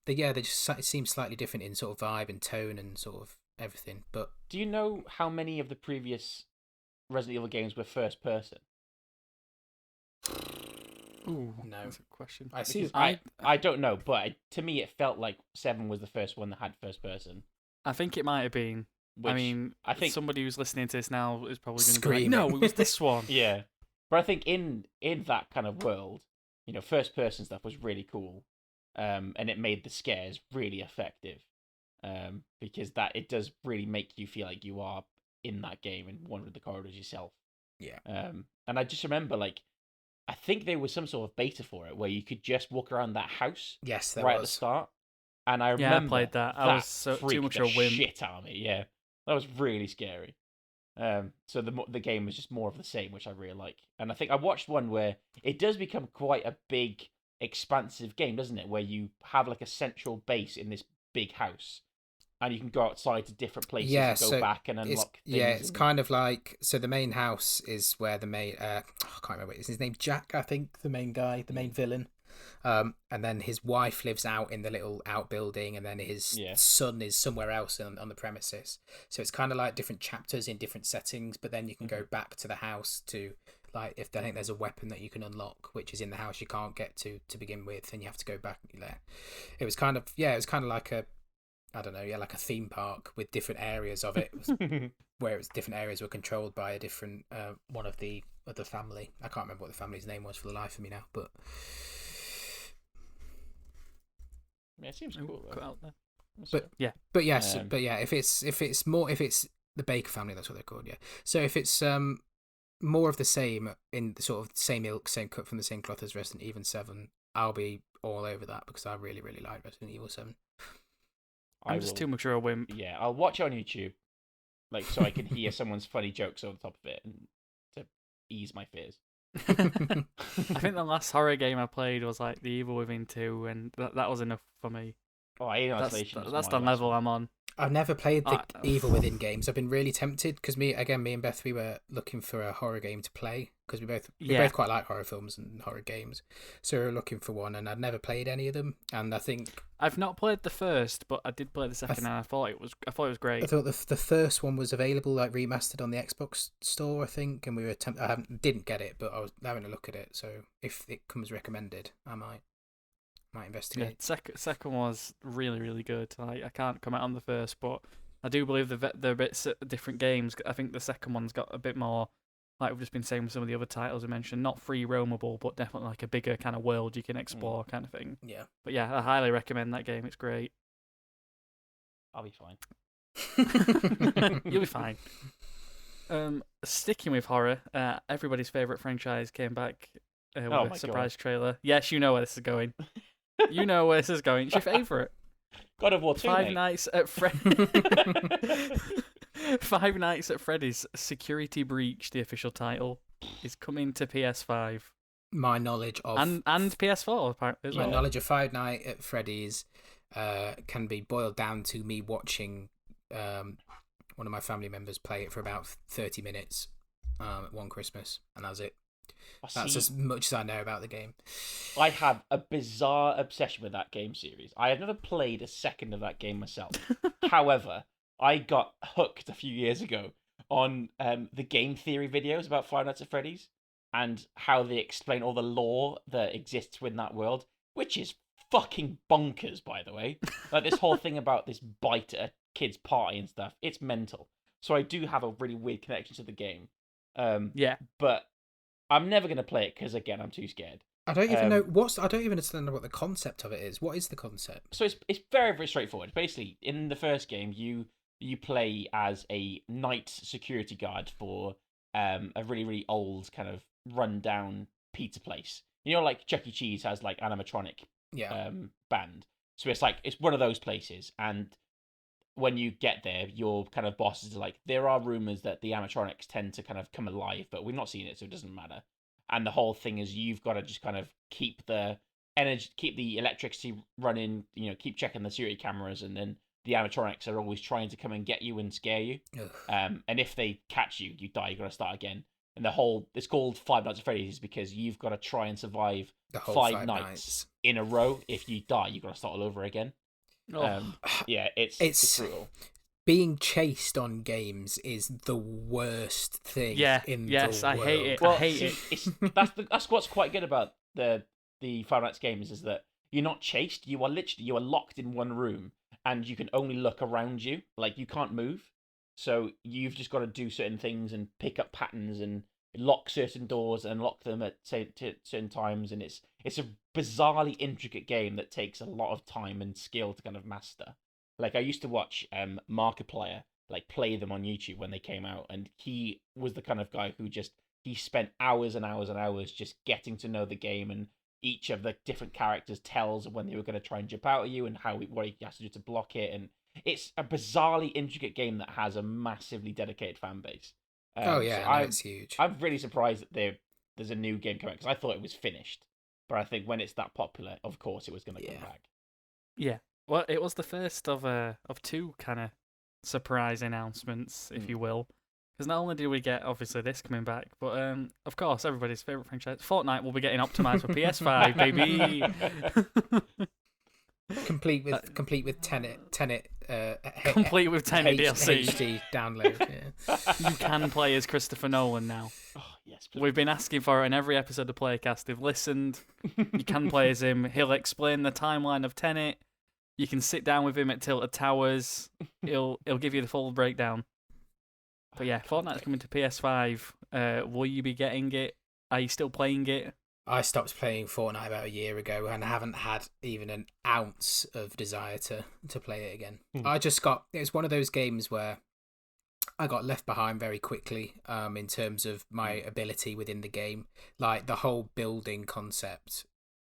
They just seem slightly different in sort of vibe and tone and sort of everything. But Do you know how many of the previous Resident Evil games were first person? Ooh, No. that's a question. I see. I don't know, but to me it felt like 7 was the first one that had first person. I think it might have been. Which I mean, I think somebody who's listening to this now is probably going to be Screaming. like, no, it was this one. yeah, but I think in that kind of world, first person stuff was really cool, and it made the scares really effective, because that it does really make you feel like you are in that game and wandering the corridors yourself. Yeah. And I just remember I think there was some sort of beta for it where you could just walk around that house. Yes, there right was. at the start. And I remember Yeah, I played that. I was too freaked much the of a wimp. shit out of me. Yeah, that was really scary. So the game was just more of the same, which I really like. And I think I watched one where it does become quite a big, expansive game, doesn't it? Where you have like a central base in this big house, and you can go outside to different places and go back and unlock things. Yeah, it's kind of like, so the main house is where the main I can't remember, is his name Jack, I think, the main guy, the main villain. And then his wife lives out in the little outbuilding, and then his son is somewhere else on the premises. So it's kind of like different chapters in different settings, but then you can go back to the house to, like, if I think there's a weapon that you can unlock, which is in the house you can't get to begin with, and you have to go back there. It was kind of like a, I don't know, like a theme park with different areas of it, where it was different areas were controlled by a different one of the family. I can't remember what the family's name was for the life of me now, but yeah, it seems cool. Cut out there. But if it's the Baker family, that's what they're called. Yeah. So if it's more of the same, in the sort of same ilk, same cut from the same cloth as Resident Evil 7, I'll be all over that, because I really, really like Resident Evil 7. I'm just too much of a wimp. Yeah, I'll watch it on YouTube, so I can hear someone's funny jokes on top of it, and to ease my fears. I think the last horror game I played was like The Evil Within 2, and that was enough for me. Oh, Alien Isolation. That's the level I'm on. I've never played the Evil Within games. I've been really tempted, because me and Beth, we were looking for a horror game to play, because we both quite like horror films and horror games. So we were looking for one, and I'd never played any of them. And I think I've not played the first, but I did play the second, and I thought it was great. I thought the first one was available, like remastered on the Xbox store, I think, and we were didn't get it, but I was having a look at it. So if it comes recommended, I might investigate. Yeah, second was really, really good. I can't comment on the first, but I do believe they're bits different games. I think the second one's got a bit more, like we've just been saying with some of the other titles we mentioned, not free roamable, but definitely like a bigger kind of world you can explore kind of thing. Yeah. But yeah, I highly recommend that game. It's great. I'll be fine. You'll be fine. Sticking with horror, everybody's favourite franchise came back with a surprise trailer. Yes, you know where this is going. You know where this is going. It's your favourite. God of War 2, Five Nights at Five Nights at Freddy's Security Breach, the official title, is coming to PS5. My knowledge of and PS4 apparently as well. My knowledge of Five Nights at Freddy's can be boiled down to me watching one of my family members play it for about 30 minutes one Christmas, and that's it. That's as much as I know about the game. I have a bizarre obsession with that game series. I have never played a second of that game myself. However, I got hooked a few years ago on the game theory videos about Five Nights at Freddy's and how they explain all the lore that exists within that world, which is fucking bonkers, by the way. Like this whole thing about this bite at a kid's party and stuff. It's mental. So I do have a really weird connection to the game. Yeah. But I'm never going to play it because, again, I'm too scared. I don't even know I don't even understand what the concept of it is. What is the concept? So it's very, very straightforward. Basically, in the first game, you play as a night security guard for a really, really old kind of run-down pizza place. You know, like Chuck E. Cheese has like animatronic band. So it's one of those places, and when you get there, your kind of bosses are like, there are rumors that the animatronics tend to kind of come alive, but we've not seen it, so it doesn't matter. And the whole thing is you've got to just kind of keep the energy, keep the electricity running, keep checking the security cameras, and then the animatronics are always trying to come and get you and scare you. And if they catch you, you die, you got to start again. And it's called Five Nights at Freddy's because you've got to try and survive The whole five nights in a row. If you die, you've got to start all over again. Yeah, it's brutal. Being chased on games is the worst thing in the world. I hate it. Well, I hate it. That's what's quite good about the Five Nights games is that you're not chased. You are locked in one room, and you can only look around you. Like, you can't move. So you've just got to do certain things and pick up patterns and lock certain doors and lock them at certain times. And it's a bizarrely intricate game that takes a lot of time and skill to kind of master. Like, I used to watch Markiplier play them on YouTube when they came out, and he was the kind of guy who he spent hours and hours and hours just getting to know the game, and each of the different characters tells when they were going to try and jump out at you and what he has to do to block it. And it's a bizarrely intricate game that has a massively dedicated fan base. It's huge. I'm really surprised that there's a new game coming, because I thought it was finished. But I think when it's that popular, of course it was going to come back. Yeah. Well, it was the first of two kind of surprise announcements, if you will. Because not only do we get, obviously, this coming back, but, of course, everybody's favourite franchise, Fortnite, will be getting optimised for PS5, baby! Complete with Tenet complete with Tenet DLC. HD download. Yeah. You can play as Christopher Nolan now. Oh, yes, please. We've been asking for it in every episode of PlayCast. They've listened. You can play as him. He'll explain the timeline of Tenet. You can sit down with him at Tilted Towers. He'll give you the full breakdown. But yeah, Fortnite's coming to PS5. Will you be getting it? Are you still playing it? I stopped playing Fortnite about a year ago, and I haven't had even an ounce of desire to play it again. It's one of those games where I got left behind very quickly in terms of my ability within the game. Like, the whole building concept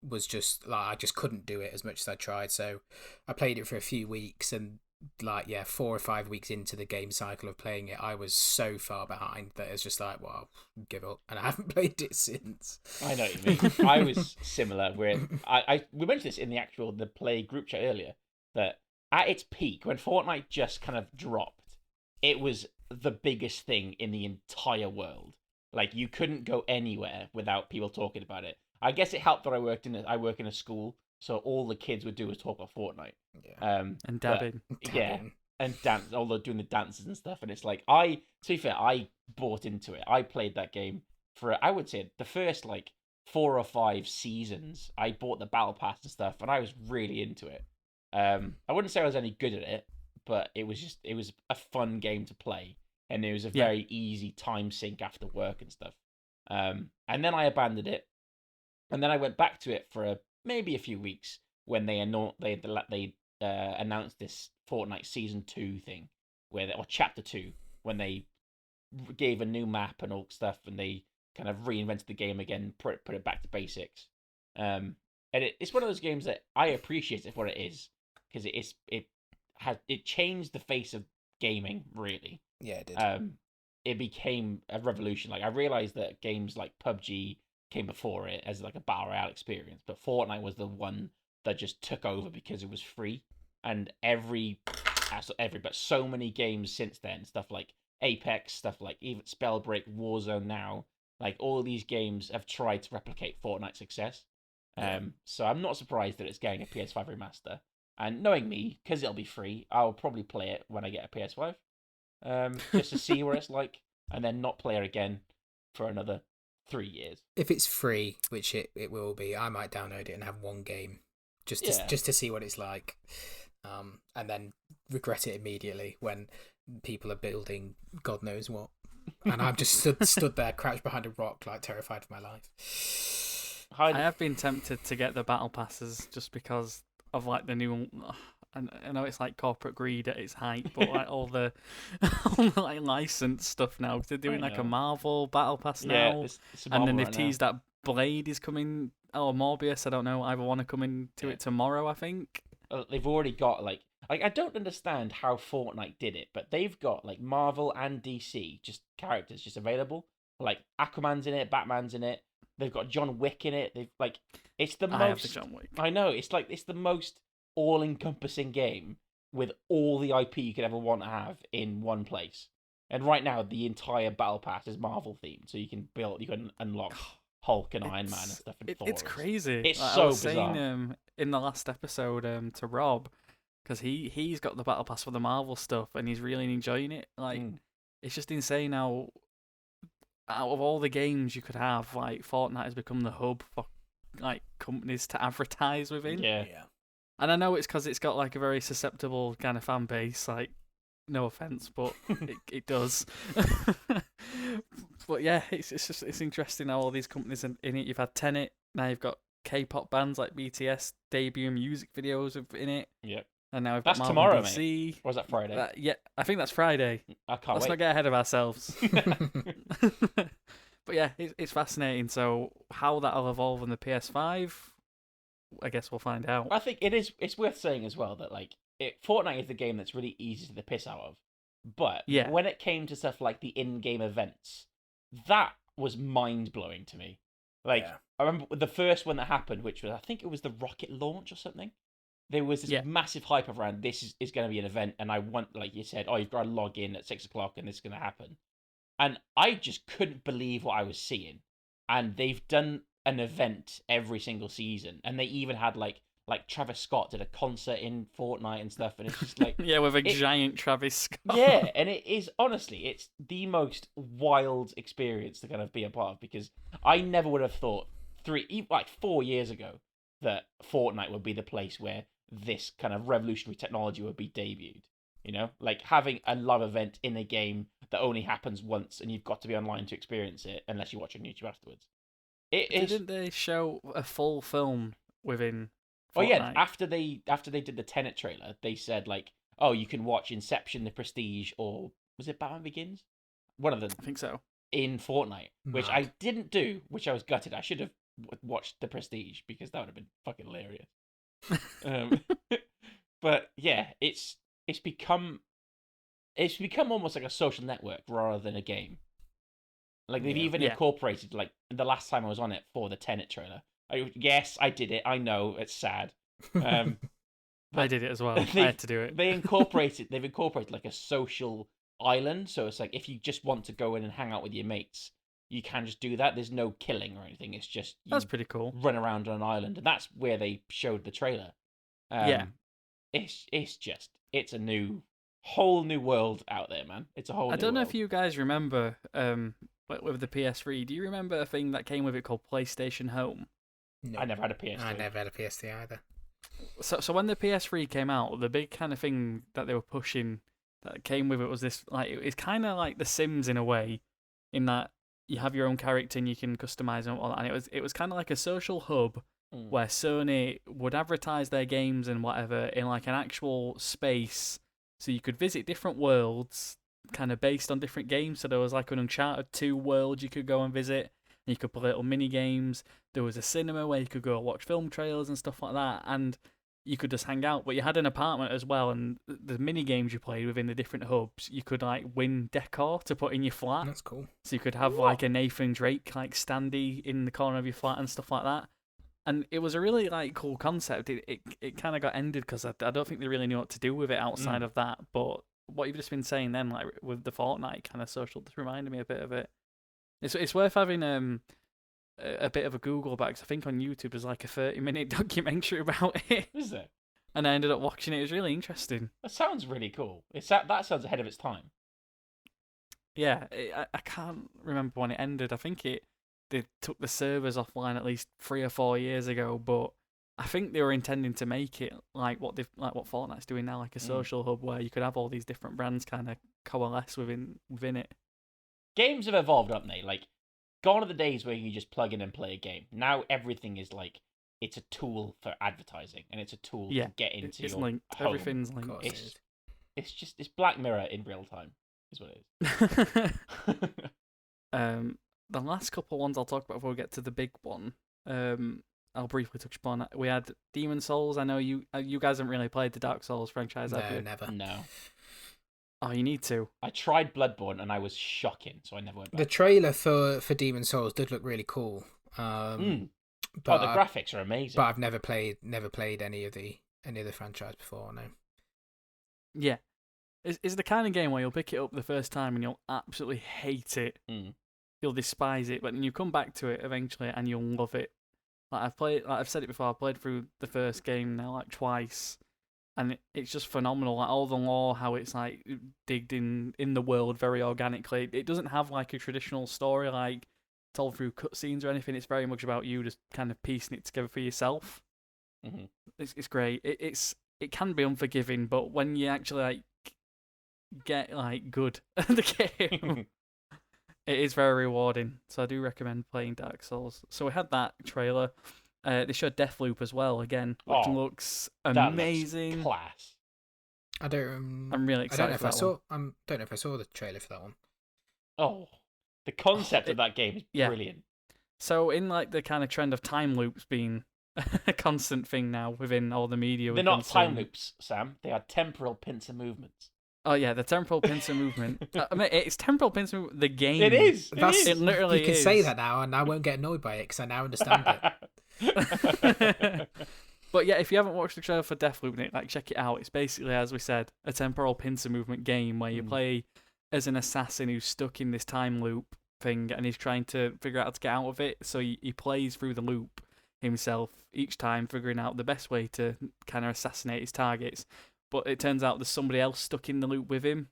was just, I just couldn't do it as much as I tried. So I played it for a few weeks, and 4 or 5 weeks into the game cycle of playing it, I was so far behind that it's just well, I'll give up, and I haven't played it since. I know what you mean. I was similar, where we mentioned this in the Play group chat earlier, that at its peak, when Fortnite just kind of dropped, it was the biggest thing in the entire world. Like, you couldn't go anywhere without people talking about it. I guess it helped that I work in a school, so all the kids would do was talk about Fortnite. Yeah. And dabbing. Yeah, and dance, although doing the dances and stuff. And it's like, to be fair, I bought into it. I played that game for, I would say, the first 4 or 5 seasons. I bought the battle pass and stuff, and I was really into it. I wouldn't say I was any good at it, but it was a fun game to play, and it was a very easy time sink after work and stuff. And then I abandoned it, and then I went back to it for maybe a few weeks when they announced this Fortnite Season 2 thing, or Chapter 2, when they gave a new map and all stuff, and they kind of reinvented the game again, put it back to basics. And it's one of those games that I appreciate it for what it is, because it changed the face of gaming, really. Yeah, it did. It became a revolution. Like, I realized that games like PUBG came before it as a battle royale experience, but Fortnite was the one that just took over because it was free. And but so many games since then, stuff like Apex, stuff like even Spellbreak, Warzone now, all these games have tried to replicate Fortnite's success. So I'm not surprised that it's getting a PS5 remaster. And knowing me, because it'll be free, I'll probably play it when I get a PS5, just to see what it's like, and then not play it again for another 3 years. If it's free, which it will be, I might download it and have one game just to see what it's like, and then regret it immediately when people are building God knows what, and I'm just stood there crouched behind a rock, terrified for my life. I have been tempted to get the battle passes just because of the new. I know it's corporate greed at its height, but all the licensed stuff now, because they're doing a Marvel battle pass now, it's and then they've teased that Blade is coming, or Morbius, I don't know, either one are coming to it tomorrow, I think. They've already got I don't understand how Fortnite did it, but they've got Marvel and DC characters just available. Aquaman's in it, Batman's in it. They've got John Wick in it. They've it's the most. I have the John Wick. I know, it's the most all-encompassing game with all the IP you could ever want to have in one place. And right now, the entire battle pass is Marvel themed, so you can unlock Hulk and Iron Man and stuff. And Thor. It's crazy. It's like, so I was bizarre. saying in the last episode to Rob, because he's got the battle pass for the Marvel stuff and he's really enjoying it. Like it's just insane how out of all the games you could have, like Fortnite has become the hub for like companies to advertise within. Yeah. And I know it's because it's got like a very susceptible kind of fan base. Like, no offense, but it does. But yeah, it's interesting how all these companies in it. You've had Tenet, now you've got K-pop bands like BTS debut music videos in it. Yep. And now we've That's got tomorrow, Marvel DC. mate. Or is that Friday? Yeah, I think that's Friday. I can't Let's wait. not get ahead of ourselves. But yeah, it's fascinating. So how that'll evolve on the PS5, I guess we'll find out. I think it's worth saying as well that like Fortnite is the game that's really easy to the piss out of. But Yeah. when it came to stuff like the in-game events, that was mind-blowing to me. Like I remember the first one that happened, which was I think it was the rocket launch or something. There was this massive hype around this is going to be an event, and I want, like you said, you've got to log in at 6:00 and this is going to happen. And I just couldn't believe what I was seeing. And they've done an event every single season, and they even had like Travis Scott did a concert in Fortnite and stuff, and it's just like with a giant Travis Scott. Yeah, and it is honestly, it's the most wild experience to kind of be a part of, because I never would have thought 4 years ago that Fortnite would be the place where this kind of revolutionary technology would be debuted. You know, like having a live event in a game that only happens once, and you've got to be online to experience it, unless you watch on YouTube afterwards. Didn't they show a full film within Fortnite? Oh yeah, after they did the Tenet trailer, they said like, oh, you can watch Inception, The Prestige, or was it Batman Begins? One of them. I think so. In Fortnite, which I didn't do, which I was gutted. I should have watched The Prestige, because that would have been fucking hilarious. But yeah, it's become almost like a social network rather than a game. Like they've even incorporated, like the last time I was on it for the Tenet trailer. Yes, I did it. I know it's sad. I did it as well. I had to do it. They've incorporated like a social island. So it's like if you just want to go in and hang out with your mates, you can just do that. There's no killing or anything. It's just that's pretty cool. Run around on an island, and that's where they showed the trailer. It's a whole new world out there, man. It's a whole. I don't know world. if you guys remember, with the PS3. Do you remember a thing that came with it called PlayStation Home? No. I never had a PS3. I never had a PS3 either. So when the PS3 came out, the big kind of thing that they were pushing that came with it was this, like, it's kind of like The Sims in a way, in that you have your own character and you can customize and all that. And it was kind of like a social hub where Sony would advertise their games and whatever in like an actual space, so you could visit different worlds, kind of based on different games. So there was like an Uncharted 2 world you could go and visit. You could play little mini games. There was a cinema where you could go watch film trailers and stuff like that, and you could just hang out. But you had an apartment as well, and the mini games you played within the different hubs, you could like win decor to put in your flat. That's cool. So you could have like a Nathan Drake like standee in the corner of your flat and stuff like that. And it was a really like cool concept. It kind of got ended because I don't think they really knew what to do with it outside of that. But what you've just been saying then, like with the Fortnite kind of social, just reminded me a bit of it. It's worth having a bit of a Google back, 'cause I think on YouTube there's like a 30-minute documentary about it. Is there? And I ended up watching it. It was really interesting. That sounds really cool. That sounds ahead of its time. Yeah, I can't remember when it ended. I think they took the servers offline at least 3 or 4 years ago, but I think they were intending to make it like what Fortnite's doing now, like a social hub where you could have all these different brands kind of coalesce within it. Games have evolved, haven't they? Like, gone are the days where you just plug in and play a game. Now everything is like, it's a tool for advertising, and it's a tool to get into it's your linked. home. Everything's linked. It's Black Mirror in real time, is what it is. The last couple ones I'll talk about before we get to the big one, I'll briefly touch upon. We had Demon Souls. I know you guys haven't really played the Dark Souls franchise, have you? Never. No. Oh, you need to. I tried Bloodborne and I was shocking, so I never went back. The trailer for Demon Souls did look really cool. But the graphics are amazing. But I've never played any of the franchise before. No. Yeah, It's the kind of game where you'll pick it up the first time and you'll absolutely hate it. Mm. You'll despise it, but then you come back to it eventually and you'll love it. I've said it before. I played through the first game now like twice, and it's just phenomenal. Like all the lore, how it's like digged in the world very organically. It doesn't have like a traditional story like told through cutscenes or anything. It's very much about you just kind of piecing it together for yourself. Mm-hmm. It's great. It can be unforgiving, but when you actually like get like good at the game, it is very rewarding. So I do recommend playing Dark Souls. So we had that trailer. They showed Deathloop as well again, which looks amazing. That looks class. I don't. I'm really excited. I don't know if I saw the trailer for that one. Oh, the concept of that game is brilliant. So in like the kind of trend of time loops being a constant thing now within all the media. They're not time loops, Sam. They are temporal pincer movements. Oh yeah, the temporal pincer movement. I mean, it's temporal pincer movement. The game. It is. It literally is. You can say that now, and I won't get annoyed by it because I now understand it. But yeah, if you haven't watched the trailer for Deathloop, Nick, like check it out. It's basically, as we said, a temporal pincer movement game where you play as an assassin who's stuck in this time loop thing, and he's trying to figure out how to get out of it. So he plays through the loop himself each time, figuring out the best way to kind of assassinate his targets. But it turns out there's somebody else stuck in the loop with him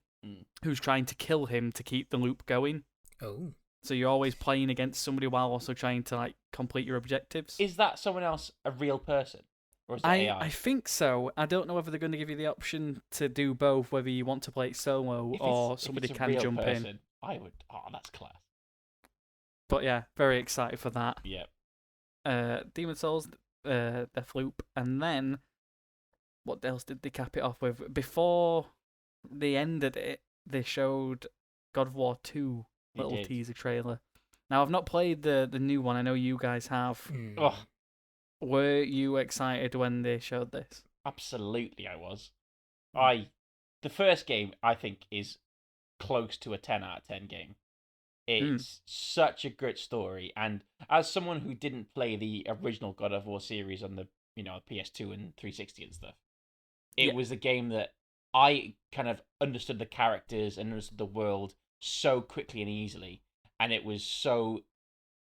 who's trying to kill him to keep the loop going. Oh. So you're always playing against somebody while also trying to like complete your objectives. Is that someone else a real person? Or is that AI? I think so. I don't know whether they're going to give you the option to do both, whether you want to play it solo or somebody can jump in. I would. Oh, that's class. But yeah, very excited for that. Yeah. Demon Souls, Deathloop, and then what else did they cap it off with? Before they ended it, they showed God of War 2 little teaser trailer. Now, I've not played the new one. I know you guys have. Oh. Were you excited when they showed this? Absolutely, I was. The first game, I think, is close to a 10 out of 10 game. It's such a great story, and as someone who didn't play the original God of War series on the PS2 and 360 and stuff, it was a game that I kind of understood the characters and understood the world so quickly and easily, and it was so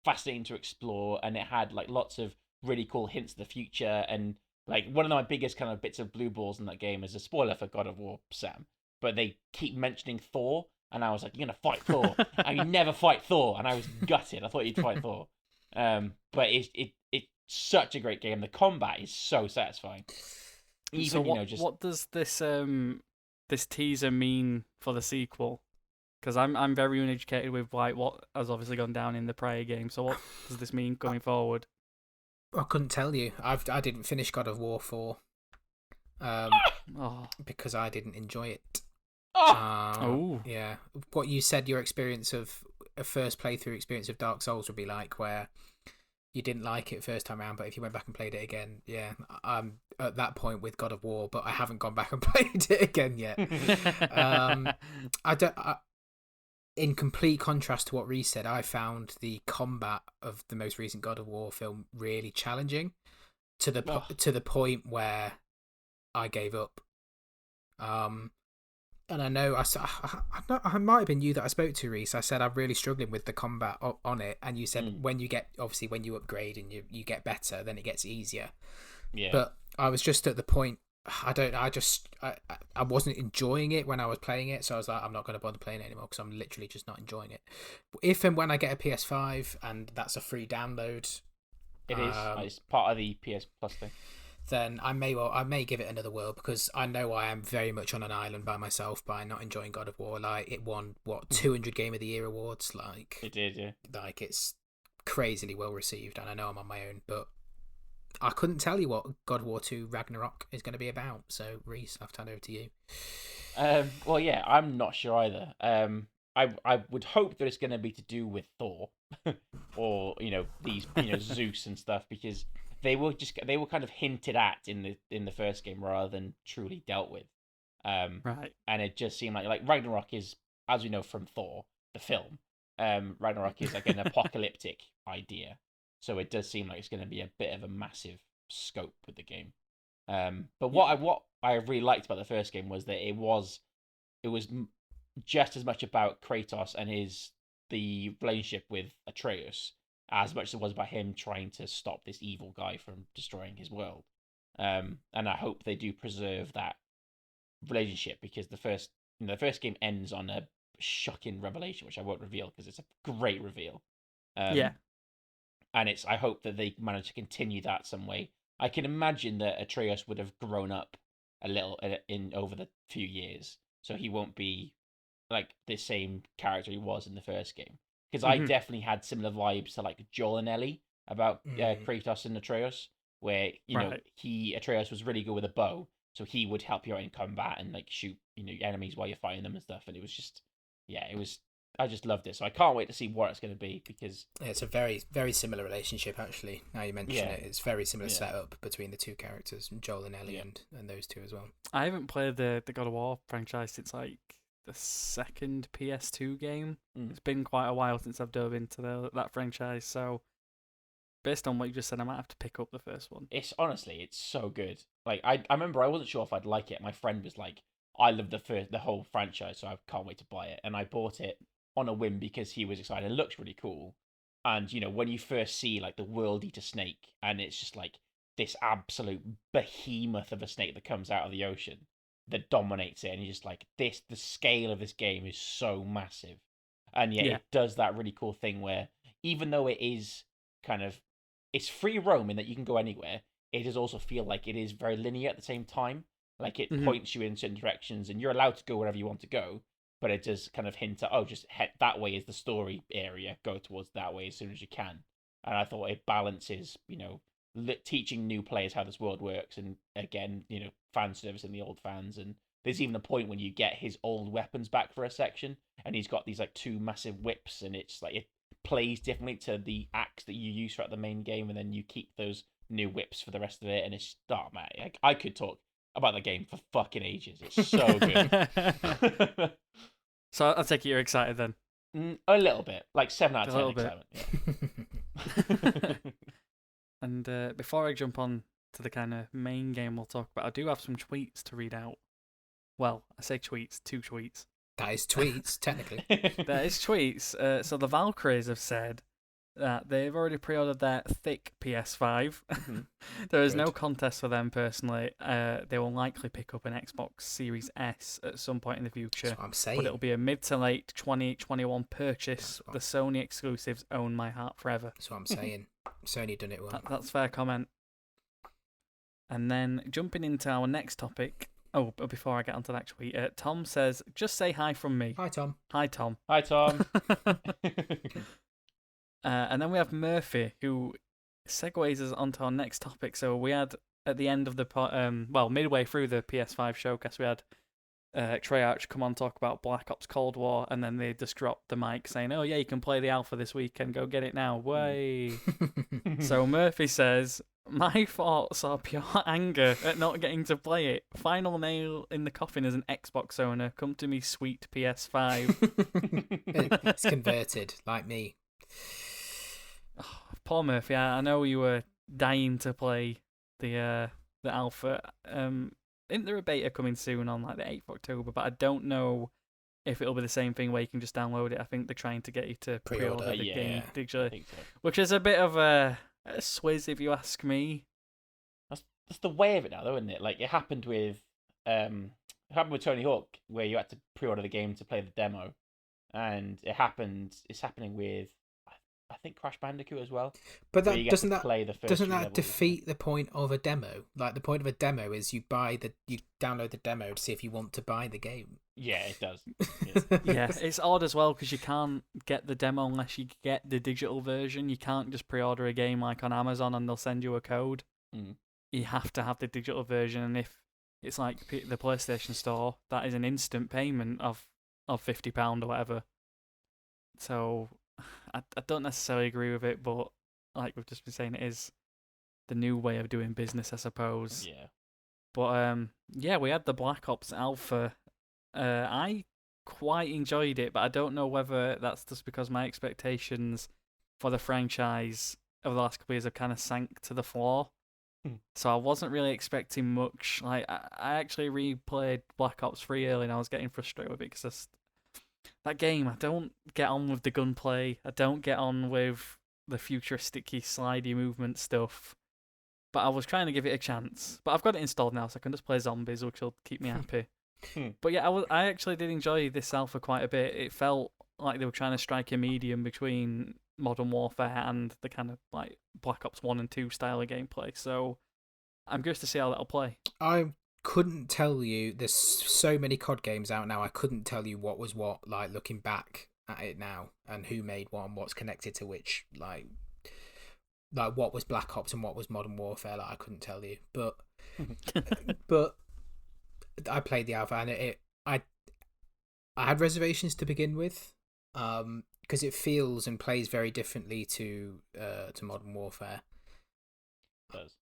fascinating to explore, and it had like lots of really cool hints of the future, and like one of my biggest kind of bits of blue balls in that game is a spoiler for God of War, Sam, but they keep mentioning Thor. And I was like, you're going to fight Thor. And you never fight Thor. And I was gutted. I thought you'd fight Thor. But it's such a great game. The combat is so satisfying. Even, what does this this teaser mean for the sequel? Because I'm very uneducated with like what has obviously gone down in the prior game. So what does this mean going forward? I couldn't tell you. I didn't finish God of War 4 because I didn't enjoy it. Yeah. What you said your experience of a first playthrough experience of Dark Souls would be like, where you didn't like it first time around, but if you went back and played it again, I'm at that point with God of War, but I haven't gone back and played it again yet. In complete contrast to what Rhys said, I found the combat of the most recent God of War film really challenging to the point where I gave up. And I know I might have been you that I spoke to, Rhys. I said I'm really struggling with the combat on it, and you said when you upgrade and you get better, then it gets easier. Yeah. But I was just at the point. I wasn't enjoying it when I was playing it, so I was like, I'm not going to bother playing it anymore because I'm literally just not enjoying it. If and when I get a PS5 and that's a free download, it is. It's part of the PS Plus thing. Then I may give it another whirl, because I know I am very much on an island by myself by not enjoying God of War. Like, it won 200 Game of the Year awards. Like, it did, yeah. Like, it's crazily well received, and I know I'm on my own, but I couldn't tell you what God of War 2 Ragnarok is going to be about. So, Rhys, I'll have to hand over to you. Well, yeah, I'm not sure either. I would hope that it's going to be to do with Thor, or these Zeus and stuff, because they were kind of hinted at in the first game rather than truly dealt with. Right. And it just seemed like Ragnarok is, as we know from Thor, the film, Ragnarok is like an apocalyptic idea. So it does seem like it's going to be a bit of a massive scope with the game. But what I really liked about the first game was that it was it was just as much about Kratos and the relationship with Atreus as much as it was about him trying to stop this evil guy from destroying his world. And I hope they do preserve that relationship, because the first game ends on a shocking revelation, which I won't reveal because it's a great reveal. Yeah. And I hope that they manage to continue that some way. I can imagine that Atreus would have grown up a little in over the few years, so he won't be like the same character he was in the first game. Because I definitely had similar vibes to like Joel and Ellie about Kratos and Atreus, where Atreus was really good with a bow, so he would help you out in combat and like shoot enemies while you're fighting them and stuff. And it was just, I just loved it. So I can't wait to see what it's going to be, because it's a very, very similar relationship actually. Now you mention it, it's very similar setup between the two characters, Joel and Ellie, and those two as well. I haven't played the God of War franchise since like the second PS2 game. It's been quite a while since I've dove into that franchise, so based on what you just said, I might have to pick up the first one. It's so good. Like I remember I wasn't sure if I'd like it. My friend was like, I love the whole franchise, so I can't wait to buy it. And I bought it on a whim because he was excited. It looks really cool. And when you first see like the World Eater snake, and it's just like this absolute behemoth of a snake that comes out of the ocean that dominates it, and you're just like, the scale of this game is so massive. And yet it does that really cool thing where, even though it is it's free roam in that you can go anywhere, it does also feel like it is very linear at the same time. Like it points you in certain directions, and you're allowed to go wherever you want to go, but it does kind of hint at, just head that way is the story area, go towards that way as soon as you can. And I thought it balances, teaching new players how this world works, and again, fan service in the old fans. And there's even a point when you get his old weapons back for a section, and he's got these like two massive whips, and it's like it plays differently to the axe that you use throughout the main game, and then you keep those new whips for the rest of it. And it's man, I could talk about the game for fucking ages. It's so good. So I take it you're excited then? A little bit, like 7 out of 10 excitement. Yeah. And before I jump on to the kind of main game we'll talk about, I do have some tweets to read out. Well, I say tweets, 2 tweets. That is tweets, technically. That is tweets. So the Valkyries have said that they've already pre-ordered their thick PS5. There is no contest for them personally. They will likely pick up an Xbox Series S at some point in the future. That's what I'm saying. But it'll be a mid to late 2021 purchase. The Sony exclusives own my heart forever. That's what I'm saying. Sony done it well. That's fair comment. And then jumping into our next topic. Oh, but before I get onto that tweet, Tom says, just say hi from me. Hi, Tom. Hi, Tom. Hi, Tom. And then we have Murphy, who segues us onto our next topic. So we had, at the end of the, midway through the PS5 showcase, we had Treyarch come on talk about Black Ops Cold War, and then they just dropped the mic saying, oh yeah, you can play the alpha this weekend, go get it now, way. So Murphy says, my thoughts are pure anger at not getting to play it. Final nail in the coffin as an Xbox owner. Come to me, sweet PS5. It's converted, like me. Oh, poor Murphy. I know you were dying to play the alpha. Isn't there a beta coming soon on like the 8th of October? But I don't know if it'll be the same thing where you can just download it. I think they're trying to get you to pre-order the game digitally, so. Which is a bit of a swizz, if you ask me. That's the way of it now, though, isn't it? Like it happened with Tony Hawk, where you had to pre-order the game to play the demo, and it's happening with I think Crash Bandicoot as well. But doesn't that defeat the point of a demo? Like the point of a demo is you download the demo to see if you want to buy the game. Yeah, it does. Yeah, it's odd as well because you can't get the demo unless you get the digital version. You can't just pre-order a game like on Amazon and they'll send you a code. You have to have the digital version, and if it's like the PlayStation Store, that is an instant payment of £50 or whatever. So I don't necessarily agree with it, but like we've just been saying, it is the new way of doing business, I suppose. Yeah. But we had the Black Ops Alpha. I quite enjoyed it, but I don't know whether that's just because my expectations for the franchise over the last couple of years have kind of sank to the floor. So I wasn't really expecting much. Like I actually replayed Black Ops 3 early, and I was getting frustrated with it because that game, I don't get on with the gunplay. I don't get on with the futuristicy slidey movement stuff. But I was trying to give it a chance. But I've got it installed now, so I can just play zombies, which will keep me happy. But yeah, I actually did enjoy this alpha quite a bit. It felt like they were trying to strike a medium between Modern Warfare and the kind of like Black Ops 1 and 2 style of gameplay. So I'm curious to see how that'll play. I couldn't tell you. There's so many COD games out now. I couldn't tell you what was what. Like looking back at it now, and who made what and what's connected to which. Like what was Black Ops and what was Modern Warfare. Like I couldn't tell you, but I played the alpha and I had reservations to begin with, because it feels and plays very differently to Modern Warfare. It does.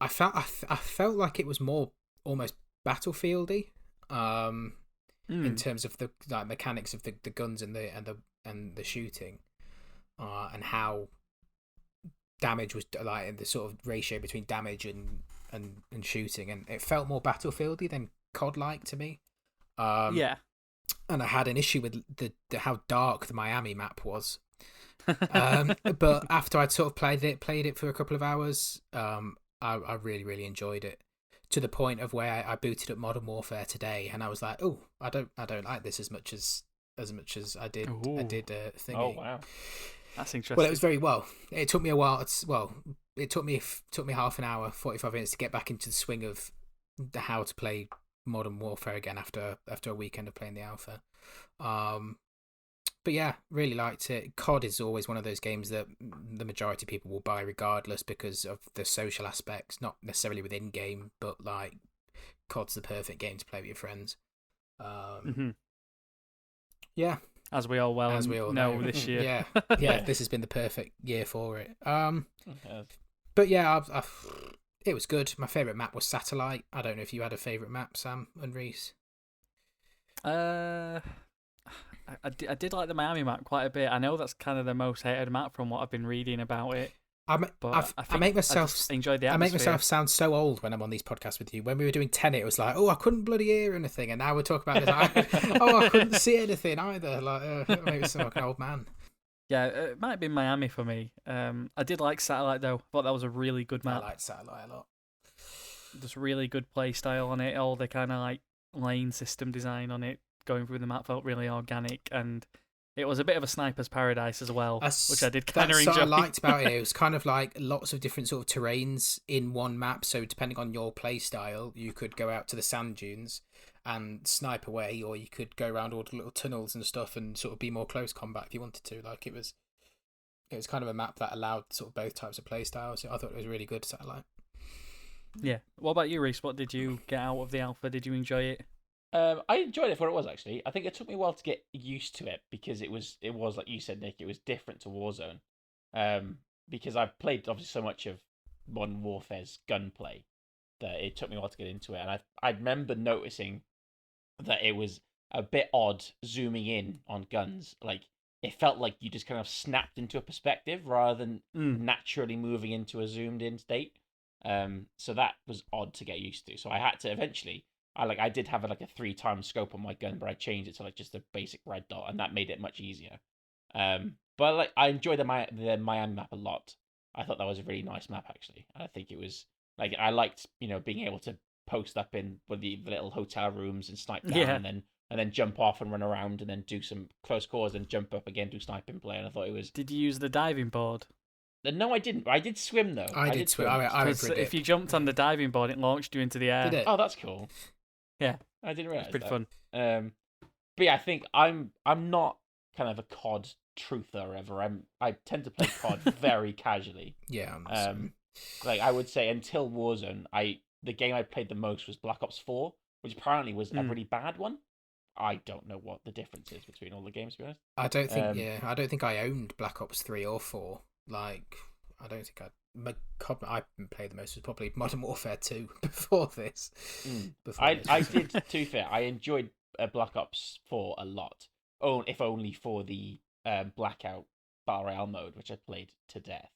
I felt like it was more almost battlefieldy, in terms of the like mechanics of the guns and the shooting, and how damage was like in the sort of ratio between damage and shooting, and it felt more battlefieldy than COD like to me. Yeah. And I had an issue with the how dark the Miami map was. But after I'd sort of played it for a couple of hours, I really, really enjoyed it, to the point of where I booted up Modern Warfare today, and I was like, oh, I don't like this as much as I did. Ooh. I did thingy. Oh wow, That's interesting. Well, it was very well. It took me a while. It took me half an hour, 45 minutes to get back into the swing of how to play Modern Warfare again after a weekend of playing the alpha. But yeah, really liked it. COD is always one of those games that the majority of people will buy regardless because of the social aspects, not necessarily within game, but like COD's the perfect game to play with your friends. Yeah, as we all know this year. yeah, this has been the perfect year for it. But yeah, it was good. My favourite map was Satellite. I don't know if you had a favourite map, Sam and Rhys. I did like the Miami map quite a bit. I know that's kind of the most hated map from what I've been reading about it. I make myself enjoy the atmosphere. I make myself sound so old when I'm on these podcasts with you. When we were doing Tenet, it was like, oh, I couldn't bloody hear anything, and now we're talking about this. I couldn't see anything either. Like, it makes me sound like an old man. Yeah, it might have been Miami for me. I did like Satellite though. Thought that was a really good map. I liked Satellite a lot. Just really good play style on it. All the kind of like lane system design on it, going through the map felt really organic, and it was a bit of a sniper's paradise as well, which I did kind of enjoy. That's what I liked about it. It was kind of like lots of different sort of terrains in one map. So depending on your play style, you could go out to the sand dunes and snipe away, or you could go around all the little tunnels and stuff and sort of be more close combat if you wanted to. Like it was kind of a map that allowed sort of both types of play styles. So I thought it was really good, Satellite. Yeah. What about you, Rhys? What did you get out of the alpha? Did you enjoy it? I enjoyed it for what it was, actually. I think it took me a while to get used to it because it was like you said, Nick, it was different to Warzone. Because I've played obviously so much of Modern Warfare's gunplay that it took me a while to get into it. And I remember noticing that it was a bit odd zooming in on guns. Like, it felt like you just kind of snapped into a perspective rather than naturally moving into a zoomed in state. So that was odd to get used to. So I had to eventually... I did have a 3x scope on my gun, but I changed it to just a basic red dot, and that made it much easier. But I enjoyed the Miami map a lot. I thought that was a really nice map, actually. And I think it was I liked being able to post up in one of the little hotel rooms and snipe down, and then jump off and run around, and then do some close calls, and jump up again, do sniping play. And I thought it was. Did you use the diving board? No, I didn't. I did swim though. I did swim. If you jumped on the diving board, it launched you into the air. Did it? Oh, that's cool. Yeah, I didn't realize. It's pretty fun. But yeah, I think I'm not kind of a COD truther ever. I tend to play COD very casually. Yeah. I would say until Warzone, the game I played the most was Black Ops 4, which apparently was a really bad one. I don't know what the difference is between all the games, to be honest. I don't think I owned Black Ops 3 or 4. I don't think I played the most was probably Modern Warfare 2 before this. I did, to be fair, I enjoyed Black Ops 4 a lot. If only for the Blackout Battle Royale mode, which I played to death.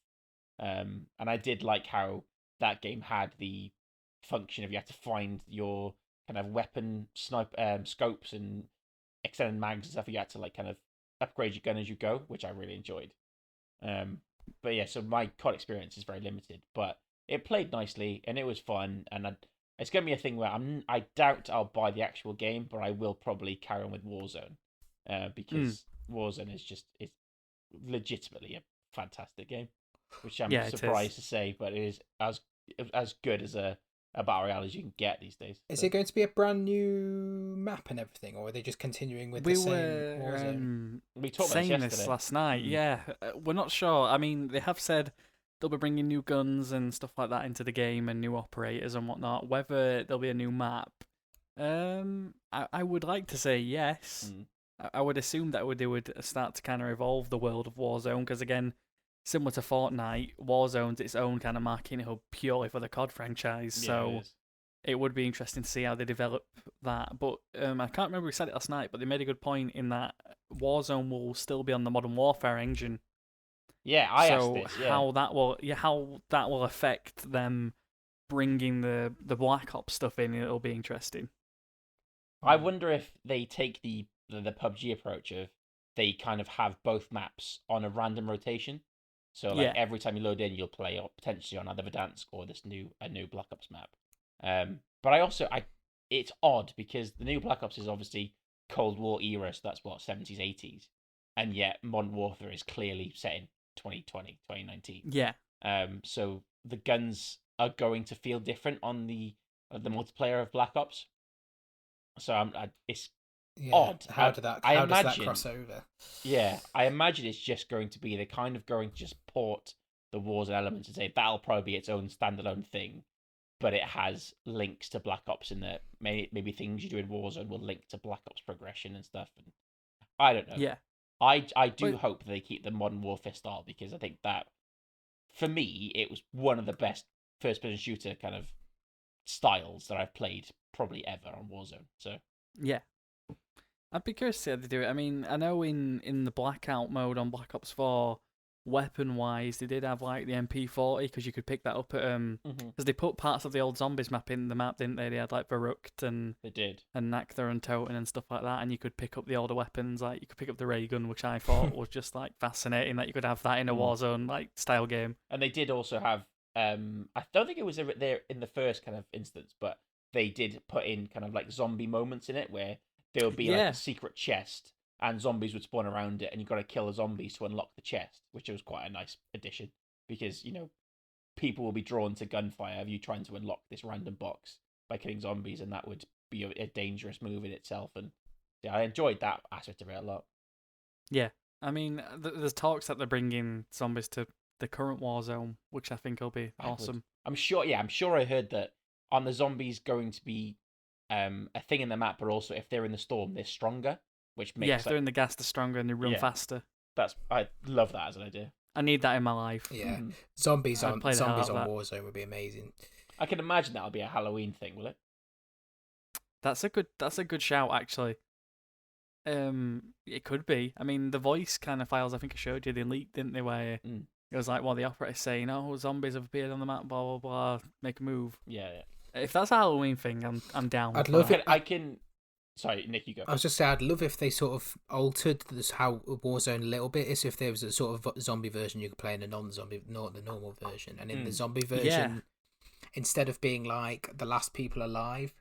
And I did like how that game had the function of you had to find your kind of weapon scopes and extended mags and stuff. You had to like kind of upgrade your gun as you go, which I really enjoyed. But yeah, so my COD experience is very limited, but it played nicely and it was fun. And it's gonna be a thing where I doubt I'll buy the actual game, but I will probably carry on with Warzone, because Warzone is legitimately a fantastic game, which I'm surprised to say, but it is as good as a battle royale as you can get these days. Is it going to be a brand new map and everything, or are they just continuing with the same Warzone? We talked about saying this this last night. Yeah, we're not sure. I mean, they have said they'll be bringing new guns and stuff like that into the game and new operators and whatnot. Whether there'll be a new map, I would like to say yes. I would assume that they would start to kind of evolve the world of Warzone, because again, similar to Fortnite, Warzone's its own kind of marketing hub purely for the COD franchise. So it would be interesting to see how they develop that. But I can't remember who said it last night, but they made a good point in that Warzone will still be on the Modern Warfare engine. Yeah, I asked this. Yeah. How that will affect them bringing the Black Ops stuff in, it'll be interesting. I wonder if they take the PUBG approach of they kind of have both maps on a random rotation. So like every time you load in, you'll play potentially on either Verdansk or a new Black Ops map. But it's odd because the new Black Ops is obviously Cold War era, so that's what 70s, 80s, and yet Modern Warfare is clearly set in 2020, 2019. Yeah. So the guns are going to feel different on the multiplayer of Black Ops. So it's odd. How does that cross over? Yeah, I imagine it's just going to be they're kind of going to just port the Warzone elements and say that'll probably be its own standalone thing, but it has links to Black Ops in there. Maybe things you do in Warzone will link to Black Ops progression and stuff. And I don't know. Yeah. I do hope they keep the Modern Warfare style, because I think that, for me, it was one of the best first-person shooter kind of styles that I've played probably ever on Warzone. So yeah, I'd be curious to see how they do it. I mean, I know in the blackout mode on Black Ops 4, weapon-wise, they did have like the MP40, because you could pick that up at because they put parts of the old Zombies map in the map, didn't they? They had like Verrucht and they did, and Naktha and Toten and stuff like that, and you could pick up the older weapons. Like you could pick up the ray gun, which I thought was just like fascinating that you could have that in a Warzone like style game. And they did also have I don't think it was there in the first kind of instance, but they did put in kind of like zombie moments in it where there would be like a secret chest and zombies would spawn around it, and you've got to kill the zombies to unlock the chest, which was quite a nice addition, because, you know, people will be drawn to gunfire of you trying to unlock this random box by killing zombies, and that would be a dangerous move in itself. And yeah, I enjoyed that aspect of it a lot. Yeah, I mean, there's talks that they're bringing zombies to the current Warzone, which I think will be awesome. I'm sure I heard that on the zombies going to be a thing in the map, but also if they're in the storm, they're stronger. Which makes if they're in the gas, they're stronger and they run faster. I love that as an idea. I need that in my life. Yeah, zombies on Warzone would be amazing. I can imagine that'll be a Halloween thing, will it? That's a good shout, actually. It could be. I mean, the voice kind of files I think I showed you, they leaked, didn't they? Where it was like, the operator's saying, "Oh, zombies have appeared on the map, blah blah blah, make a move." Yeah. If that's a Halloween thing, I'm down. I'd love it. I can. Sorry, Nick, you go. I was just saying, I'd love if they sort of altered this how Warzone a little bit. Is if there was a sort of zombie version you could play in a non-zombie, not the normal version, and in the zombie version, instead of being like the last people alive,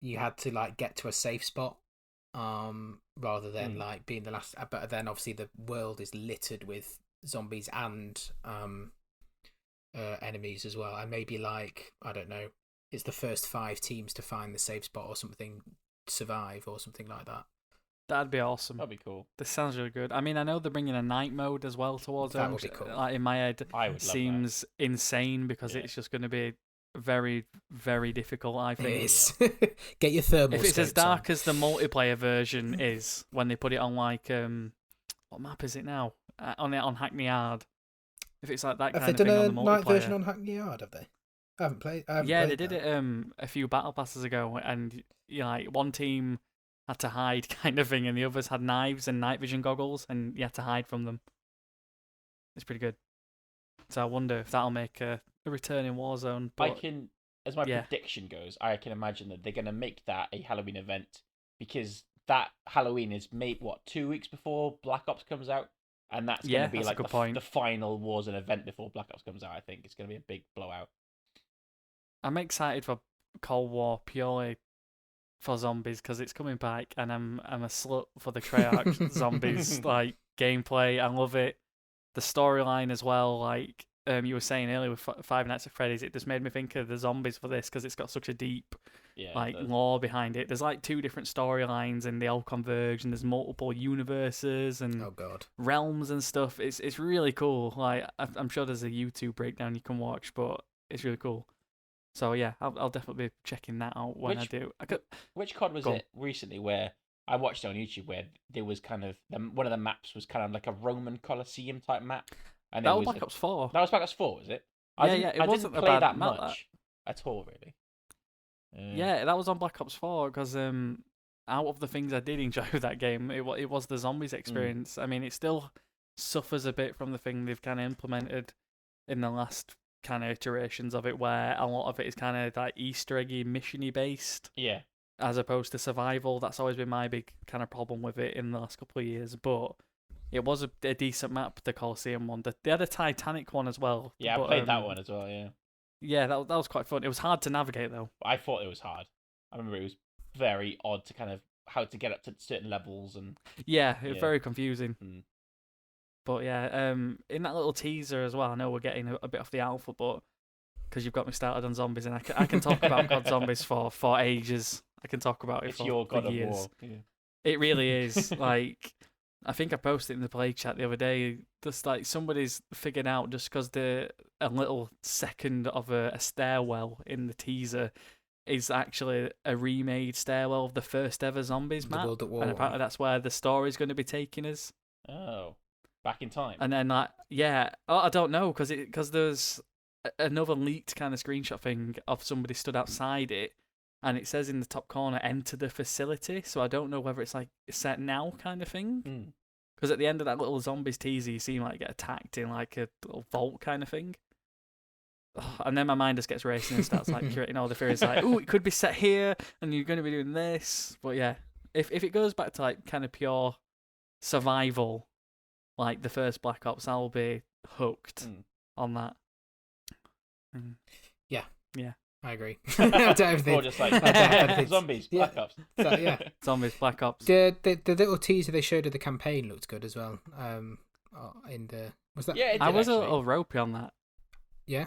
you had to like get to a safe spot, rather than like being the last. But then obviously the world is littered with zombies and enemies as well, and maybe like, I don't know, it's the first 5 teams to find the safe spot or something. Survive or something like that. That'd be awesome. That'd be cool. This sounds really good. I mean, I know they're bringing a night mode as well towards that. Would be cool. Like in my head, seems insane because it's just going to be very, very difficult. I think it is. Get your thermal. If it's as dark as the multiplayer version is when they put it on like what map is it now? On Hackney Yard. If it's like that kind of thing on the multiplayer. Have they done a night version on Hackney Yard? Have they? I haven't played. They did it a few battle passes ago, and like one team had to hide kind of thing, and the others had knives and night vision goggles, and you had to hide from them. It's pretty good. So I wonder if that'll make a return in Warzone. But as my prediction goes, I can imagine that they're going to make that a Halloween event, because that Halloween is made 2 weeks before Black Ops comes out, and that's going to be like the final Warzone event before Black Ops comes out. I think it's going to be a big blowout. I'm excited for Cold War purely for zombies because it's coming back, and I'm a slut for the Treyarch zombies like gameplay. I love it. The storyline as well, like you were saying earlier with Five Nights at Freddy's, it just made me think of the zombies for this because it's got such a deep lore behind it. There's like 2 different storylines and they all converge, and there's multiple universes and realms and stuff. It's really cool. Like I'm sure there's a YouTube breakdown you can watch, but it's really cool. So yeah, I'll definitely be checking that out when I do. Which COD was it recently where I watched it on YouTube where there was kind of one of the maps was kind of like a Roman Colosseum type map, and that was Black Ops 4. That was Black Ops 4, was it? I didn't play that much at all, really. Yeah, that was on Black Ops 4 because out of the things I did enjoy with that game, it was the zombies experience. I mean, it still suffers a bit from the thing they've kind of implemented in the last kind of iterations of it, where a lot of it is kind of like Easter eggy, missiony based. Yeah. As opposed to survival. That's always been my big kind of problem with it in the last couple of years. But it was a decent map, the Colosseum one. They had a Titanic one as well. Yeah, I played that one as well, yeah. Yeah, that was quite fun. It was hard to navigate, though. I thought it was hard. I remember it was very odd to kind of how to get up to certain levels. And yeah, it was very confusing. But yeah, in that little teaser as well, I know we're getting a bit off the alpha, but because you've got me started on zombies, and I can talk about COD Zombies for ages. I can talk about it it's for your God years. Of War. Yeah. It really is. Like, I think I posted in the play chat the other day, just like somebody's figured out just because a little second of a stairwell in the teaser is actually a remade stairwell of the first ever Zombies map. World at War and apparently that's where the story's going to be taking us. Oh, back in time. And then, like, yeah, I don't know, because there's another leaked kind of screenshot thing of somebody stood outside it, and it says in the top corner, enter the facility, so I don't know whether it's like set now kind of thing. Because at the end of that little zombies teaser, you see him like get attacked in like a little vault kind of thing. And then my mind just gets racing and starts like creating all the theories like, oh, it could be set here, and you're going to be doing this. But yeah, if it goes back to like kind of pure survival, like the first Black Ops, I'll be hooked on that. Yeah, I agree. Or just like zombies, Black Ops. Yeah, zombies, Black Ops. The little teaser they showed of the campaign looked good as well. Was that? Yeah, it did, I was actually. a little ropey on that. Yeah,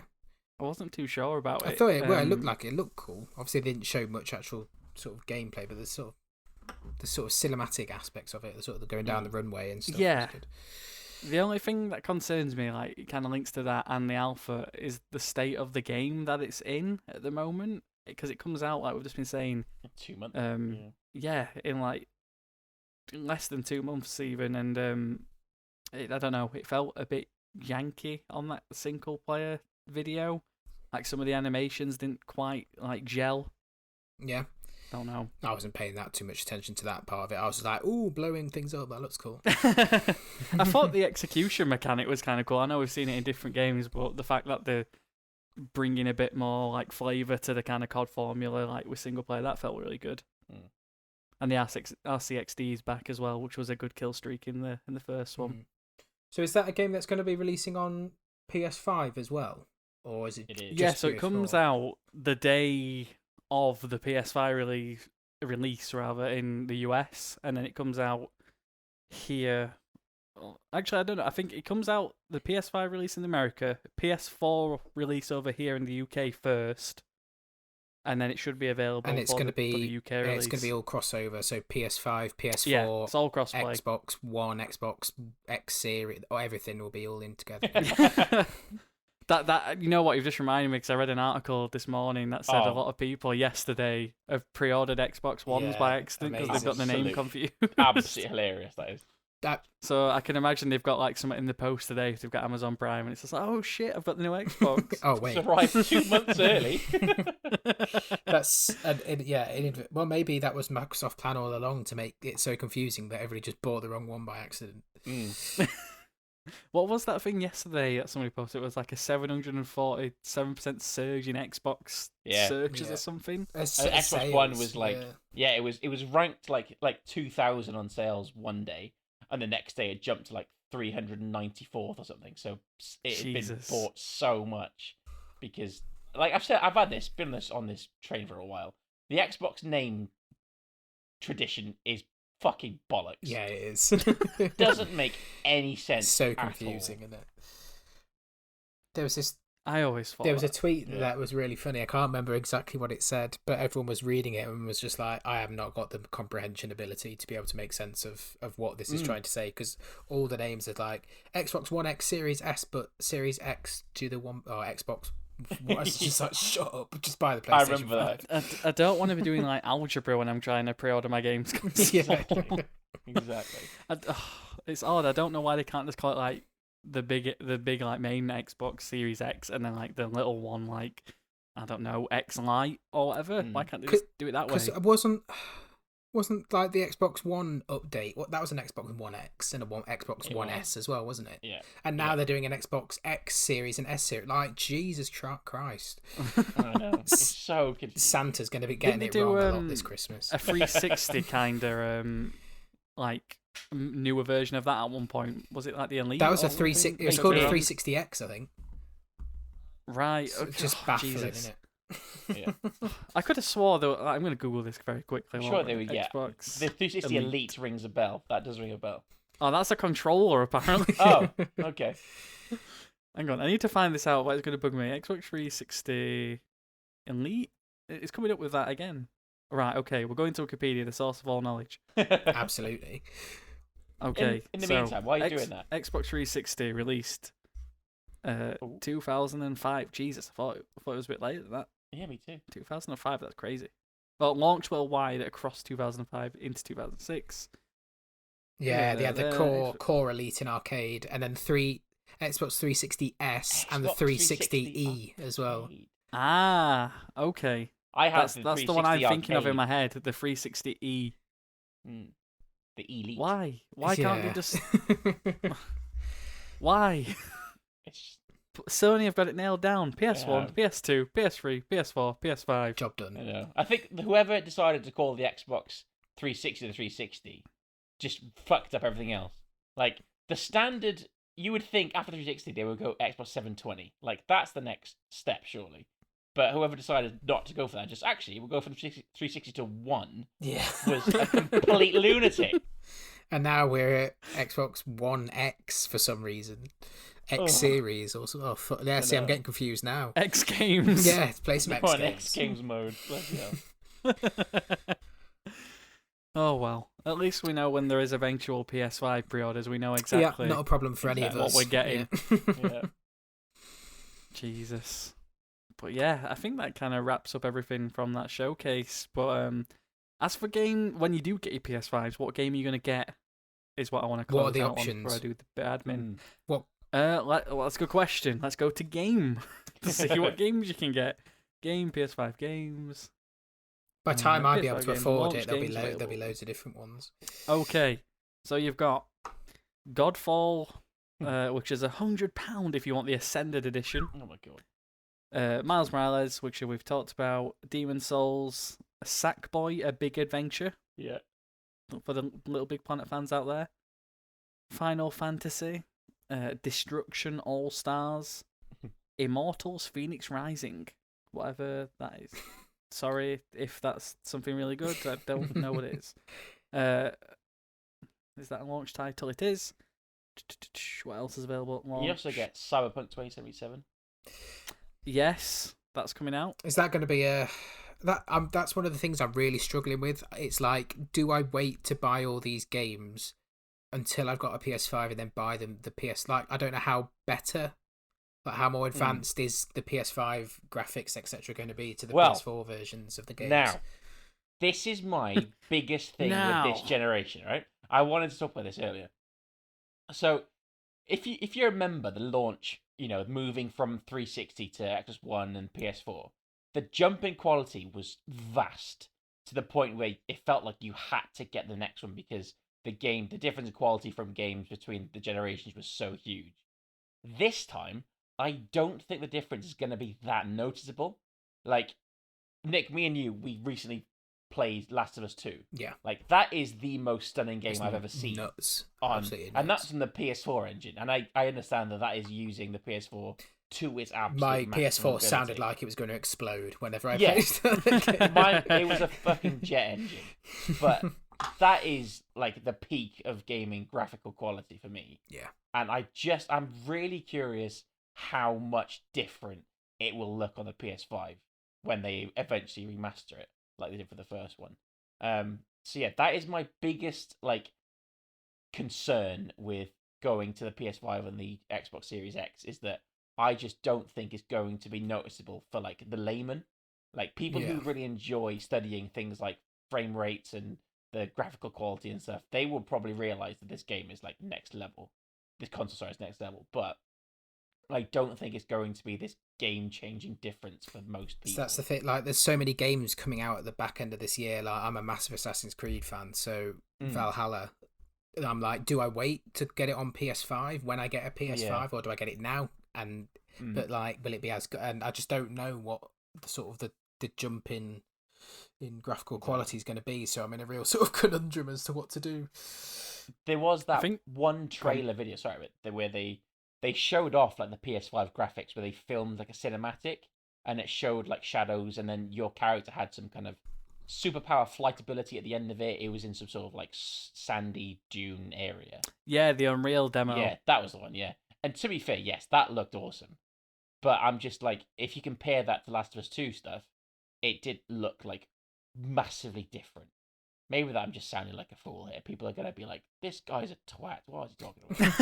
I wasn't too sure about it. I thought it looked like it looked cool. Obviously, they didn't show much actual sort of gameplay, but the sort of cinematic aspects of it, the sort of going down the runway and stuff. Yeah. The only thing that concerns me, like, it kind of links to that and the alpha, is the state of the game that it's in at the moment. Because it comes out, like we've just been saying, 2 months. In like less than 2 months even. And I don't know, it felt a bit janky on that single player video. Like some of the animations didn't quite like gel. Yeah. Don't know. I wasn't paying that too much attention to that part of it. I was just like, ooh, blowing things up. That looks cool. I thought the execution mechanic was kind of cool. I know we've seen it in different games, but the fact that they're bringing a bit more like flavour to the kind of COD formula, like with single player, that felt really good. And the RCXD is back as well, which was a good kill streak in the first one. So is that a game that's going to be releasing on PS5 as well? Or is it just Yeah, so PS4? it comes out the day of the PS5 release in the US, and then it comes out here. Actually, I don't know. I think it comes out the PS5 release in America, PS4 release over here in the UK first, and then it should be available. And it's going to be for the UK release. It's going to be all crossover. So PS5, PS4, yeah, it's all crossplay. Xbox One, Xbox X Series, or everything will be all in together. That you know what, you've just reminded me, because I read an article this morning that said a lot of people yesterday have pre-ordered Xbox Ones by accident because they've got the name confused. Absolutely hilarious, that is. So I can imagine they've got like something in the post today if they've got Amazon Prime, and it's just like, oh shit, I've got the new Xbox. Oh wait, it's arrived 2 months early. That's well, maybe that was Microsoft's plan all along to make it so confusing that everybody just bought the wrong one by accident. What was that thing yesterday that somebody posted? It was like a 747% surge in Xbox searches or something. Xbox One was like, it was ranked like 2,000 on sales one day, and the next day it jumped to like 394th or something. So it had been bought so much because, like I've said, been on this train for a while. The Xbox name tradition is fucking bollocks. Yeah, it is. Doesn't make any sense. So confusing, isn't it? There was this. I always thought there was a tweet that was really funny. I can't remember exactly what it said, but everyone was reading it and was just like, "I have not got the comprehension ability to be able to make sense of what this is trying to say," because all the names are like Xbox One X, Series S, but Series X to the one Xbox. It's just like, shut up, just buy the PlayStation. I remember that. I don't want to be doing like algebra when I'm trying to pre-order my games. Exactly. It's odd. I don't know why they can't just call it like the big like main Xbox Series X and then like the little one like, I don't know, X Lite or whatever. Why can't they just do it that way? Because it wasn't like the Xbox One update. That was an Xbox One X and a Xbox One S as well, wasn't it? Yeah. And now they're doing an Xbox X series and S series. Like, Jesus Christ. I know. It's so confusing. Santa's going to be getting it wrong a lot this Christmas. A 360 kind of like newer version of that at one point. Was it like the Elite? That was a 360. It was called a 360X, I think. Right. So just baffling, isn't it? Yeah. I could have swore though. I'm going to Google this very quickly. I'm sure they would. Xbox the 360 Elite rings a bell. That does ring a bell. Oh, that's a controller apparently. Oh, okay. Hang on, I need to find this out. Why it's going to bug me? Xbox 360 Elite. It's coming up with that again. Right. Okay. We're going to Wikipedia, the source of all knowledge. Absolutely. Okay. In the meantime, why are you doing that? Xbox 360 released 2005. Jesus, I thought it was a bit later than that. Yeah, me too. 2005, that's crazy. Well, launched worldwide across 2005 into 2006. Yeah, they had the core Elite in arcade, and then Xbox 360S and the 360E as well. Ah, okay. That's the one I'm thinking of in my head, the 360E. The Elite. Why? Why can't they just... Why? Sony have got it nailed down. PS1, PS2, PS3, PS4, PS5. Job done. I know. I think whoever decided to call the Xbox 360 the 360 just fucked up everything else. Like, the standard, you would think after 360 they would go Xbox 720. Like, that's the next step, surely. But whoever decided not to go for that, we'll go from 360 to 1, was a complete lunatic. And now we're at Xbox One X for some reason. X series or something. Oh, yeah, see, I'm getting confused now. X Games. Yeah, let's play some X Games. X Games mode. Oh, well. At least we know when there is eventual PS5 pre-orders, we know exactly. Yeah, not a problem for any of us. What we're getting. Yeah. Jesus. But yeah, I think that kind of wraps up everything from that showcase. But as for when you do get your PS5s, what game are you going to get? Is what I want to close What are the out options? before I do the admin. What? That's a good question. Let's go to game to see what games you can get. PS5 games. By the time I'll be able to game, afford it, there'll games be loads of different ones. Okay, so you've got Godfall, which is £100 if you want the Ascended edition. Oh my god. Miles Morales, which we've talked about. Demon Souls, Sackboy: A Big Adventure. Yeah. For the Little Big Planet fans out there. Final Fantasy, Destruction All Stars, Immortals: Phoenix Rising, whatever that is. Sorry if that's something really good. I don't know what it is. Is that a launch title? It is. What else is available at launch? You also get Cyberpunk 2077. Yes, that's coming out. Is that going to be that's one of the things I'm really struggling with. It's like, do I wait to buy all these games until I've got a PS5 and then buy them the PS? Like, I don't know how better, like how more advanced is the PS5 graphics, etc., going to be to the PS4 versions of the games. Now, this is my biggest thing with this generation, right? I wanted to talk about this earlier. So, if you remember the launch, moving from 360 to Xbox One and PS4, the jump in quality was vast to the point where it felt like you had to get the next one because the difference in quality from games between the generations was so huge. This time, I don't think the difference is going to be that noticeable. Like, Nick, me and you, we recently played Last of Us 2. Yeah. Like, that is the most stunning game It's I've ever seen. Nuts. Absolutely nuts. And that's from the PS4 engine. And I understand that is using the PS4 to its absolute My maximum PS4 ability. sounded like it was going to explode whenever I Yeah. played it. It was a fucking jet engine. But that is like the peak of gaming graphical quality for me. Yeah. And I'm really curious how much different it will look on the PS5 when they eventually remaster it, like they did for the first one. So yeah, that is my biggest like concern with going to the PS5 and the Xbox Series X, is that I just don't think it's going to be noticeable for like the layman, like people who really enjoy studying things like frame rates and the graphical quality and stuff. They will probably realize that this game is like next level. This console is next level, but I don't think it's going to be this game-changing difference for most people. So that's the thing. Like, there's so many games coming out at the back end of this year. Like, I'm a massive Assassin's Creed fan, so Valhalla. And I'm like, do I wait to get it on PS5 when I get a PS5, or do I get it now? And but like, will it be as good? And I just don't know what the sort of the jump in graphical quality is going to be. So I'm in a real sort of conundrum as to what to do. There was that one trailer video, where they showed off like the PS5 graphics, where they filmed like a cinematic, and it showed like shadows, and then your character had some kind of superpower flight ability at the end of it. It was in some sort of like sandy dune area. Yeah, the Unreal demo. Yeah, that was the one. Yeah, and to be fair, yes, that looked awesome. But I'm just like, if you compare that to Last of Us 2 stuff, it did look like massively different. Maybe that I'm just sounding like a fool here. People are gonna be like, "This guy's a twat. What is he talking about?"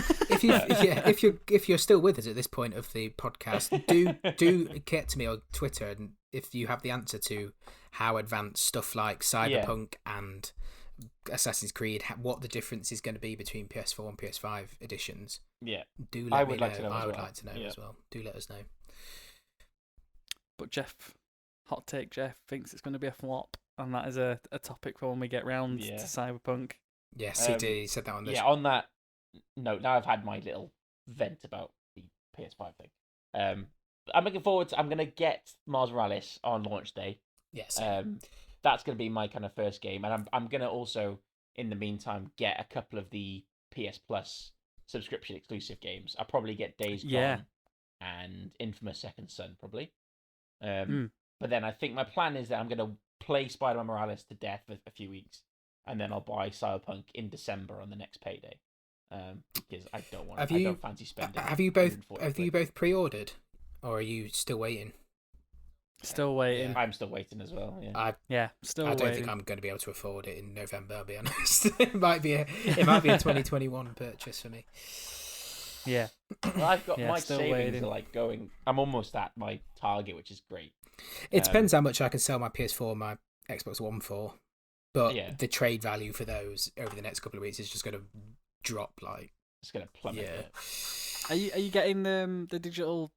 if you're still with us at this point of the podcast, do get to me on Twitter, and if you have the answer to how advanced stuff like Cyberpunk and Assassin's Creed, what the difference is going to be between PS4 and PS5 editions. Yeah, do let me know. I would like to know as well. Do let us know. But hot take Jeff thinks it's going to be a flop. And that is a topic for when we get round to Cyberpunk. Yes, he said that on this. Yeah, on that note, now I've had my little vent about the PS5 thing. I'm looking forward to... I'm going to get Miles Morales on launch day. Yes. That's going to be my kind of first game. And I'm going to also, in the meantime, get a couple of the PS Plus subscription exclusive games. I'll probably get Days Gone and Infamous Second Son, probably. But then I think my plan is that I'm going to play Spider-Man Morales to death for a few weeks, and then I'll buy Cyberpunk in December on the next payday, because I don't fancy spending. Have you both pre-ordered, or are you still waiting? Still waiting. Yeah. I'm still waiting as well. Yeah. I don't think I'm going to be able to afford it in November. I'll be honest. It might be a 2021 purchase for me. Yeah. Well, I've got my savings are like going. I'm almost at my target, which is great. It depends how much I can sell my PS4 and my Xbox One for, but the trade value for those over the next couple of weeks is just going to drop. Like, it's going to plummet. Yeah. Are you getting the digital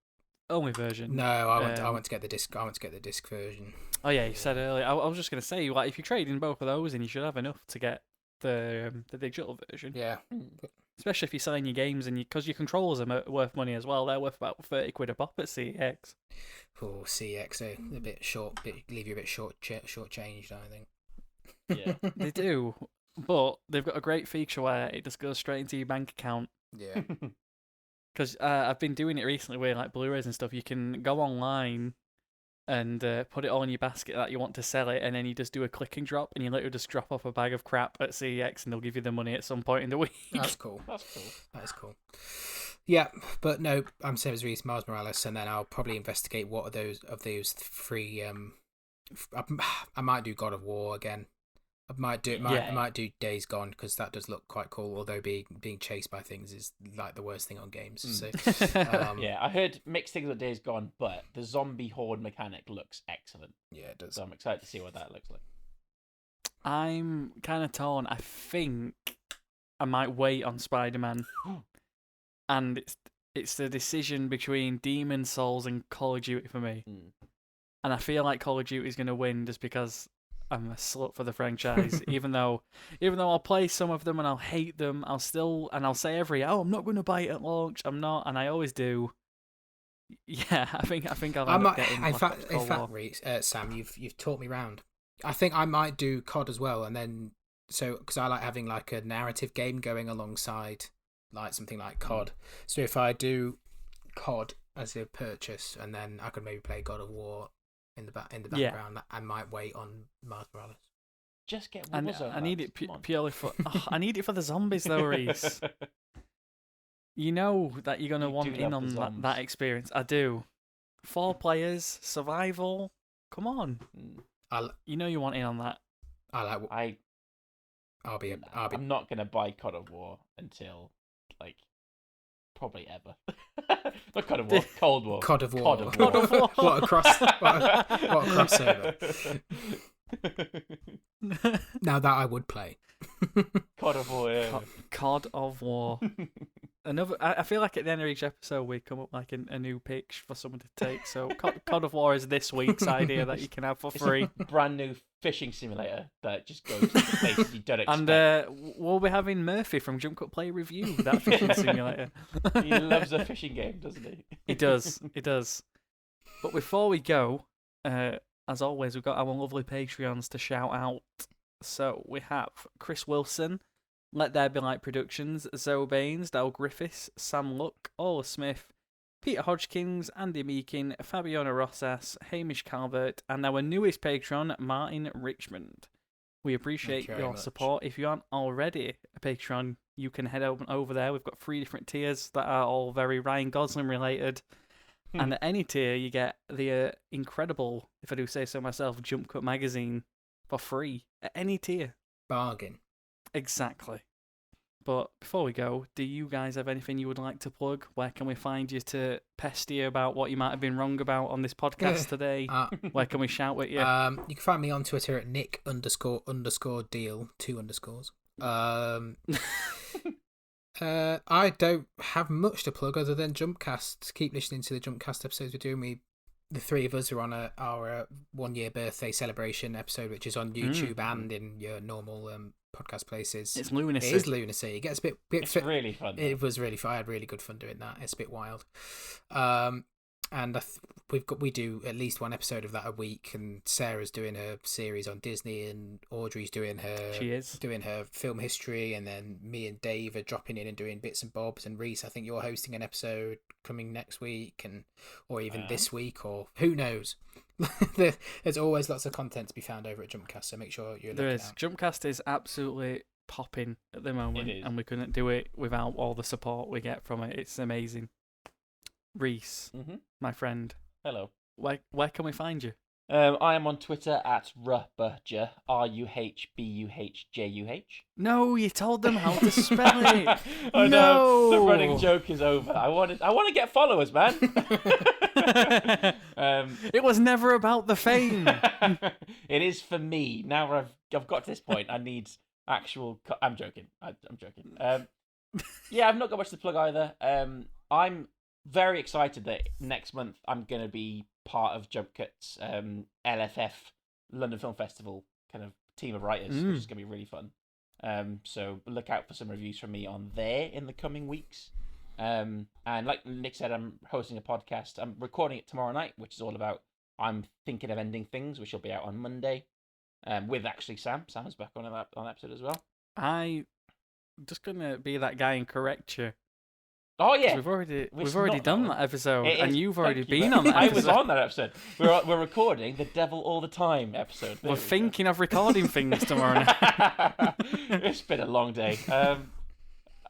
only version? No, I want to get the disc. I want to get the disc version. Oh yeah, you said earlier. I was just going to say, like, if you trade in both of those, then you should have enough to get the digital version. Yeah. Especially if you're selling your games, and because your controllers are worth money as well. They're worth about £30 a pop at CEX. Oh, CEX, a bit short. Leave you a bit short-changed, I think. Yeah, they do, but they've got a great feature where it just goes straight into your bank account. Yeah. Because I've been doing it recently with like Blu-rays and stuff. You can go online and put it all in your basket that you want to sell it, and then you just do a click and drop, and you literally just drop off a bag of crap at CEX, and they'll give you the money at some point in the week. That's cool. That's cool. That is cool. Yeah, but no, I'm same as Rhys, Miles Morales, and then I'll probably investigate what are those three. I might do God of War again. I might do Days Gone, because that does look quite cool. Although being chased by things is like the worst thing on games. So yeah, I heard mixed things about Days Gone, but the zombie horde mechanic looks excellent. Yeah, it does. So I'm excited to see what that looks like. I'm kind of torn. I think I might wait on Spider-Man, and it's the decision between Demon Souls and Call of Duty for me. And I feel like Call of Duty is going to win just because I'm a slut for the franchise. even though I'll play some of them and I'll hate them, I'll say I'm not going to buy it at launch. I'm not, and I always do. Yeah, I think I'll end up getting. In fact, Rhys, Sam, you've taught me round. I think I might do COD as well, and then because I like having like a narrative game going alongside like something like COD. So if I do COD as a purchase, and then I could maybe play God of War in the background, I might wait on Miles Morales. Just get Warzone. I need it purely for. I need it for the zombies though, Rhys. You know that you're going to want in on that experience. I do. 4 players, survival. Come on. You know you want in on that. I'm not going to buy God of War until, like, probably ever. Not God of War, Cold War. God of War. God of War. What a crossover. Now that I would play. God of War, yeah. God of War. I feel like at the end of each episode we come up like a new pitch for someone to take. So God of War is this week's idea that you can have for free. It's a brand new fishing simulator that just goes to the places you don't expect. And we'll be having Murphy from Jump Cut Play review that fishing simulator. He loves a fishing game, doesn't he? He does. But before we go, as always, we've got our lovely Patreons to shout out. So we have Chris Wilson, Let There Be Light Productions, Zoe Baines, Dal Griffiths, Sam Luck, Ola Smith, Peter Hodgkins, Andy Meakin, Fabiana Rossas, Hamish Calvert, and our newest patron, Martin Richmond. We appreciate your support. If you aren't already a patron, you can head over there. We've got 3 different tiers that are all very Ryan Gosling related. And at any tier, you get the incredible, if I do say so myself, Jump Cut magazine for free at any tier. Bargain. Exactly. But before we go, do you guys have anything you would like to plug? Where can we find you to pester you about what you might have been wrong about on this podcast today? Where can we shout at you? You can find me on Twitter at Nick__deal, 2 underscores. I don't have much to plug other than Jumpcast. Keep listening to the Jumpcast episodes we're doing. The 3 of us are on our 1-year birthday celebration episode, which is on YouTube and in your normal podcast places. It's lunacy. It is lunacy. It gets a bit it's really fun. It was really fun. I had really good fun doing that. It's a bit wild. And we do at least 1 episode of that a week, and Sarah's doing her series on Disney, and Audrey's doing her film history, and then me and Dave are dropping in and doing bits and bobs, and Rhys, I think you're hosting an episode coming next week, or even this week, or who knows. There's always lots of content to be found over at Jumpcast, so make sure you're looking out. Jumpcast is absolutely popping at the moment, and we couldn't do it without all the support we get from it. It's amazing. Rhys, my friend. Hello. Where can we find you? I am on Twitter at Ruhbuhjuh, RUHBUHJUH. No, you told them how to spell it. Oh no, the running joke is over. I want to get followers, man. It was never about the fame. It is for me. Now I've got to this point. I need actual. I'm joking. I'm joking. Yeah, I've not got much to plug either. I'm very excited that next month I'm going to be part of Jump Cut's LFF London Film Festival kind of team of writers, which is going to be really fun. So look out for some reviews from me on there in the coming weeks. And like Nick said, I'm hosting a podcast. I'm recording it tomorrow night, which is all about I'm Thinking of Ending Things, which will be out on Monday. With actually Sam. Sam's back on that episode as well. I'm just going to be that guy and correct you. Oh yeah, we've already done that episode, and you've already been on that episode. I was on that episode. We're recording the Devil All the Time episode. We're thinking of recording things tomorrow night. It's been a long day.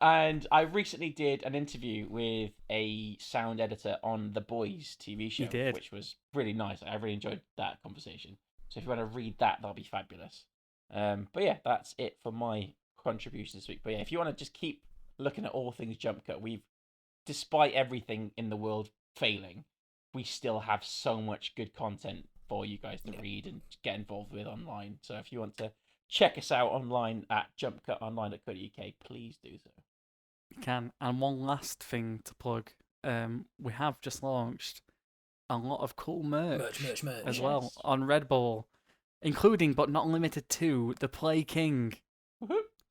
And I recently did an interview with a sound editor on The Boys TV show, which was really nice. I really enjoyed that conversation. So if you want to read that, that'll be fabulous. But yeah, that's it for my contribution this week. But yeah, if you want to just keep looking at all things Jump Cut, despite everything in the world failing, we still have so much good content for you guys to read and get involved with online. So if you want to check us out online at jumpcutonline.co.uk, please do so. You can. And one last thing to plug. We have just launched a lot of cool merch as well on Redbubble. including but not limited to the Play King,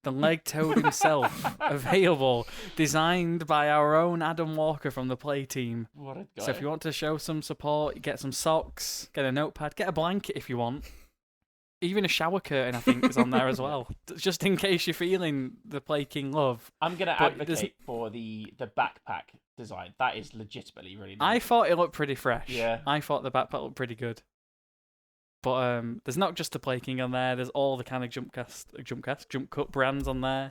the leg-toad himself, available, designed by our own Adam Walker from the Play team. What a guy. So if you want to show some support, get some socks, get a notepad, get a blanket if you want. Even a shower curtain, I think, is on there as well. Just in case you're feeling the Play King love. I'm going to advocate for the backpack design. That is legitimately really nice. I thought it looked pretty fresh. Yeah. I thought the backpack looked pretty good. But there's not just the Play King on there. There's all the kind of Jump Cut brands on there.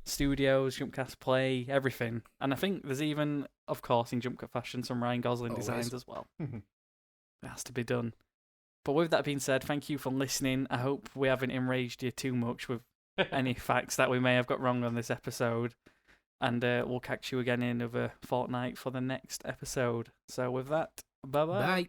Studios, Jumpcast Play, everything. And I think there's even, of course, in Jump Cut fashion, some Ryan Gosling designs as well. It has to be done. But with that being said, thank you for listening. I hope we haven't enraged you too much with any facts that we may have got wrong on this episode. And we'll catch you again in another fortnight for the next episode. So with that, bye-bye. Bye.